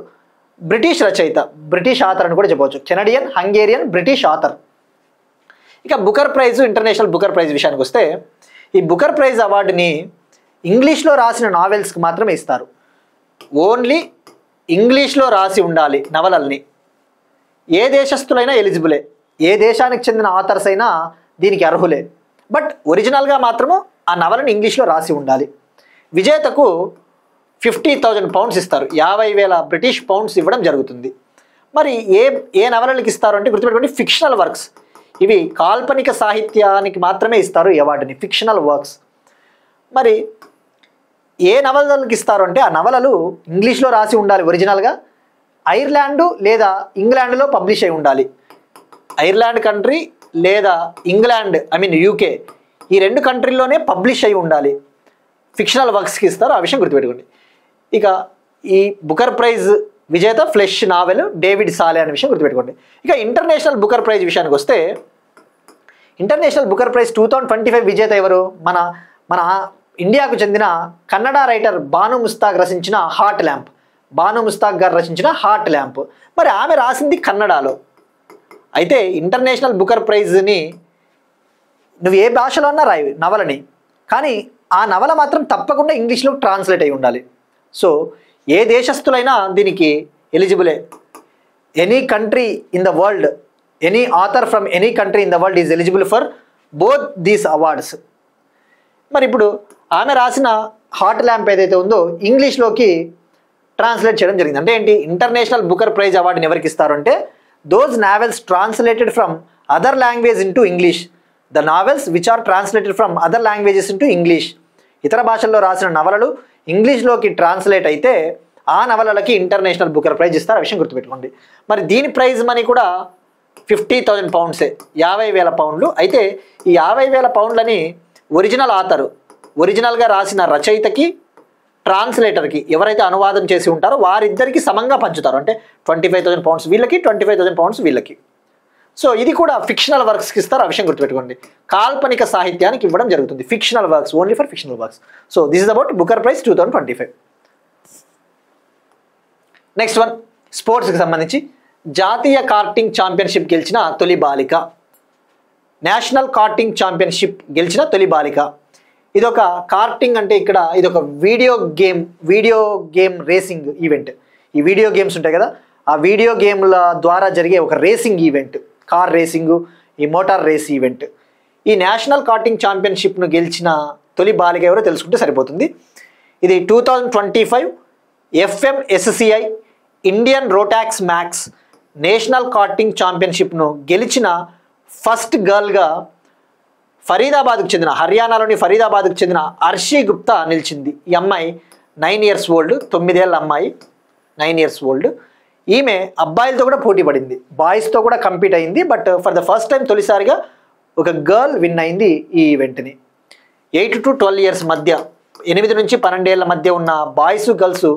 బ్రిటిష్ రచయిత, బ్రిటిష్ ఆథర్ అని కూడా చెప్పవచ్చు. Canadian, Hungarian, British author. ఇక Booker prize, international Booker prize విషయానికి వస్తే, ఈ బుకర్ ప్రైజ్ అవార్డుని ఇంగ్లీష్లో రాసిన నావెల్స్కి మాత్రమే ఇస్తారు. ఓన్లీ ఇంగ్లీష్లో రాసి ఉండాలి నవలల్ని. ఏ దేశస్తులైనా ఎలిజిబులే, ఏ దేశానికి చెందిన ఆథర్స్ అయినా దీనికి అర్హులే. బట్ ఒరిజినల్గా మాత్రము ఆ నవలని ఇంగ్లీష్లో రాసి ఉండాలి. విజేతకు 50,000 pounds ఇస్తారు, 50,000 బ్రిటిష్ పౌండ్స్ ఇవ్వడం జరుగుతుంది. మరి ఏ నవలలకు ఇస్తారు అంటే గుర్తుపెట్టుకోండి, ఫిక్షనల్ వర్క్స్. ఇవి కాల్పనిక సాహిత్యానికి మాత్రమే ఇస్తారు ఈ అవార్డుని, ఫిక్షనల్ వర్క్స్. మరి ఏ నవలలకు ఇస్తారు అంటే ఆ నవలలు ఇంగ్లీష్లో రాసి ఉండాలి ఒరిజినల్గా, ఐర్లాండ్ లేదా ఇంగ్లాండ్లో పబ్లిష్ అయి ఉండాలి. ఐర్లాండ్ కంట్రీ లేదా ఇంగ్లాండ్, యూకే, ఈ 2 కంట్రీల్లోనే పబ్లిష్ అయి ఉండాలి. ఫిక్షనల్ వర్క్స్కి ఇస్తారు, ఆ విషయం గుర్తుపెట్టుకోండి. ఇక ఈ బుకర్ ప్రైజ్ విజేత ఫ్లెష్ నావెల్ డేవిడ్ సాలే అనే విషయం గుర్తుపెట్టుకోండి. ఇక ఇంటర్నేషనల్ బుకర్ ప్రైజ్ విషయానికి వస్తే, ఇంటర్నేషనల్ బుకర్ ప్రైజ్ 2025 విజేత ఎవరు? మన ఇండియాకు చెందిన కన్నడ రైటర్ బాను ముస్తాక్ రచించిన హార్ట్ ల్యాంప్. బాను ముస్తాక్ గారు రచించిన హార్ట్ ల్యాంప్. మరి ఆమె రాసింది కన్నడలో. అయితే ఇంటర్నేషనల్ బుకర్ ప్రైజ్ని నువ్వు ఏ భాషలో అన్నా రాయి నవలని, కానీ ఆ నవల మాత్రం తప్పకుండా ఇంగ్లీష్లో ట్రాన్స్లేట్ అయి ఉండాలి. సో ఏ దేశస్తులైనా దీనికి ఎలిజిబులే. Any country in the world, any author from any country in the world is eligible for both these awards. మరి ఇప్పుడు ఆమె రాసిన హార్ట్ ల్యాంప్ ఏదైతే ఉందో ఇంగ్లీష్లోకి ట్రాన్స్లేట్ చేయడం జరిగింది. అంటే ఏంటి, ఇంటర్నేషనల్ బుకర్ ప్రైజ్ అవార్డుని ఎవరికి ఇస్తారు అంటే, those novels translated from other language into English. The novels which are translated from other languages into English. ఇతర భాషల్లో రాసిన నవలలు ఇంగ్లీష్లోకి ట్రాన్స్లేట్ అయితే ఆ నవలలకి ఇంటర్నేషనల్ బుకర్ ప్రైజ్ ఇస్తారు, ఆ విషయం గుర్తుపెట్టుకోండి. మరి దీని ప్రైజ్ మనీ కూడా 50,000 pounds, 50,000 pounds. అయితే ఈ 50,000 pounds ఒరిజినల్ ఆథరు, ఒరిజినల్గా రాసిన రచయితకి, ట్రాన్స్లేటర్కి, ఎవరైతే అనువాదం చేసి ఉంటారో వారిద్దరికి సమంగా పంచుతారు. అంటే 25,000 pounds వీళ్ళకి, 25,000 pounds వీళ్ళకి. సో ఇది కూడా ఫిక్షనల్ వర్క్స్కి ఇస్తారు, ఆ విషయం గుర్తుపెట్టుకోండి. కాల్పనిక సాహిత్యానికి ఇవ్వడం జరుగుతుంది, fictional works, only for fictional works. So this is about Booker prize 2025. Next one, స్పోర్ట్స్కి సంబంధించి జాతీయ కార్టింగ్ ఛాంపియన్షిప్ గెలిచిన తొలి బాలిక. నేషనల్ కార్టింగ్ ఛాంపియన్షిప్ గెలిచిన తొలి బాలిక. ఇదొక కార్టింగ్ అంటే ఇక్కడ ఇదొక వీడియో గేమ్ రేసింగ్ ఈవెంట్. ఈ వీడియో గేమ్స్ ఉంటాయి కదా, ఆ వీడియో గేమ్ల ద్వారా జరిగే ఒక రేసింగ్ ఈవెంట్, కార్ రేసింగు, ఈ మోటార్ రేస్ ఈవెంట్. ఈ నేషనల్ కార్టింగ్ ఛాంపియన్షిప్ను గెలిచిన తొలి బాలిక ఎవరో తెలుసుకుంటే సరిపోతుంది. ఇది 2025 FMSCI Indian Rotax Max national karting ఛాంపియన్షిప్ను గెలిచిన ఫస్ట్ గర్ల్గా ఫరీదాబాద్కు చెందిన, హర్యానాలోని ఫరీదాబాద్కు చెందిన అర్షీ గుప్తా నిలిచింది. ఈ అమ్మాయి 9 years old, 9 ఏళ్ళ అమ్మాయి, 9 years old. ఈమె అబ్బాయిలతో కూడా పోటీ పడింది, బాయ్స్తో కూడా కంపీట్ అయింది. But for the first time తొలిసారిగా ఒక గర్ల్ విన్ అయింది ఈ ఈవెంట్ని. 8 to 12 years మధ్య, 8 నుంచి 12 ఏళ్ళ మధ్య ఉన్న బాయ్స్ గర్ల్స్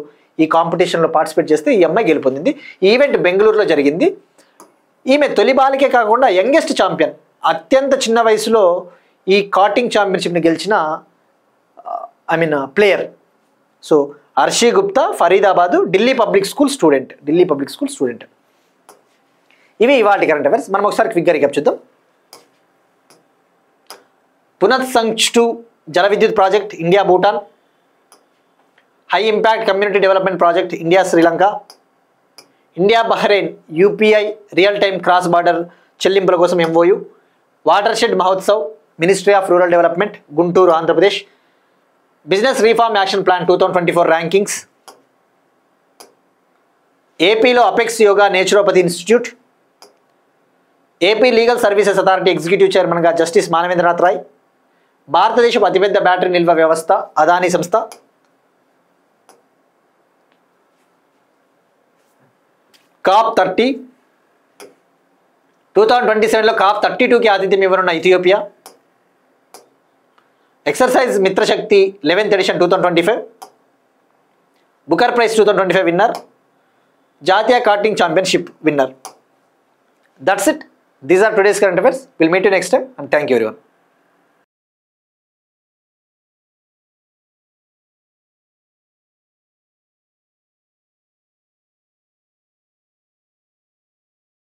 ఈ కాంపిటీషన్లో పార్టిసిపేట్ చేస్తే ఈ అమ్మాయి గెలుపొందింది. ఈ ఈవెంట్ బెంగళూరులో జరిగింది. ఈమె తొలి బాలికే కాకుండా యంగెస్ట్ ఛాంపియన్, అత్యంత చిన్న వయసులో ఈ కార్టింగ్ ఛాంపియన్షిప్ని గెలిచిన player. So Arshi Gupta, Faridabad, Delhi public school student. ఇవి ఇవాళ కరెంట్ అఫైర్స్. మనం ఒకసారి క్విక్గా రీక్యాప్ చూద్దాం. పునత్ సంచ్ 2 జల విద్యుత్ project India Bhutan. High impact community development project India Sri Lanka. India Bahrain UPI real time cross border చెల్లింపుల కోసం MOU. Watershed Mahotsav ministry of rural development Guntur Andhra Pradesh. Business reform action plan 2024 rankings. ఏపీలో apex yoga naturopathy institute. AP legal services authority executive చైర్మన్గా justice Manavendranath Roy. భారతదేశపు అతిపెద్ద battery నిల్వ వ్యవస్థ అదానీ సంస్థ. COP30 2027లో COP32కి ఆతిథ్యం ఇవ్వనున్న Ethiopia. Exercise Mitra Shakti 11th edition 2025 Booker prize 2025 winner, జాతీయ karting championship winner. That's it. These are today's current affairs. Will meet you next time and thank you everyone.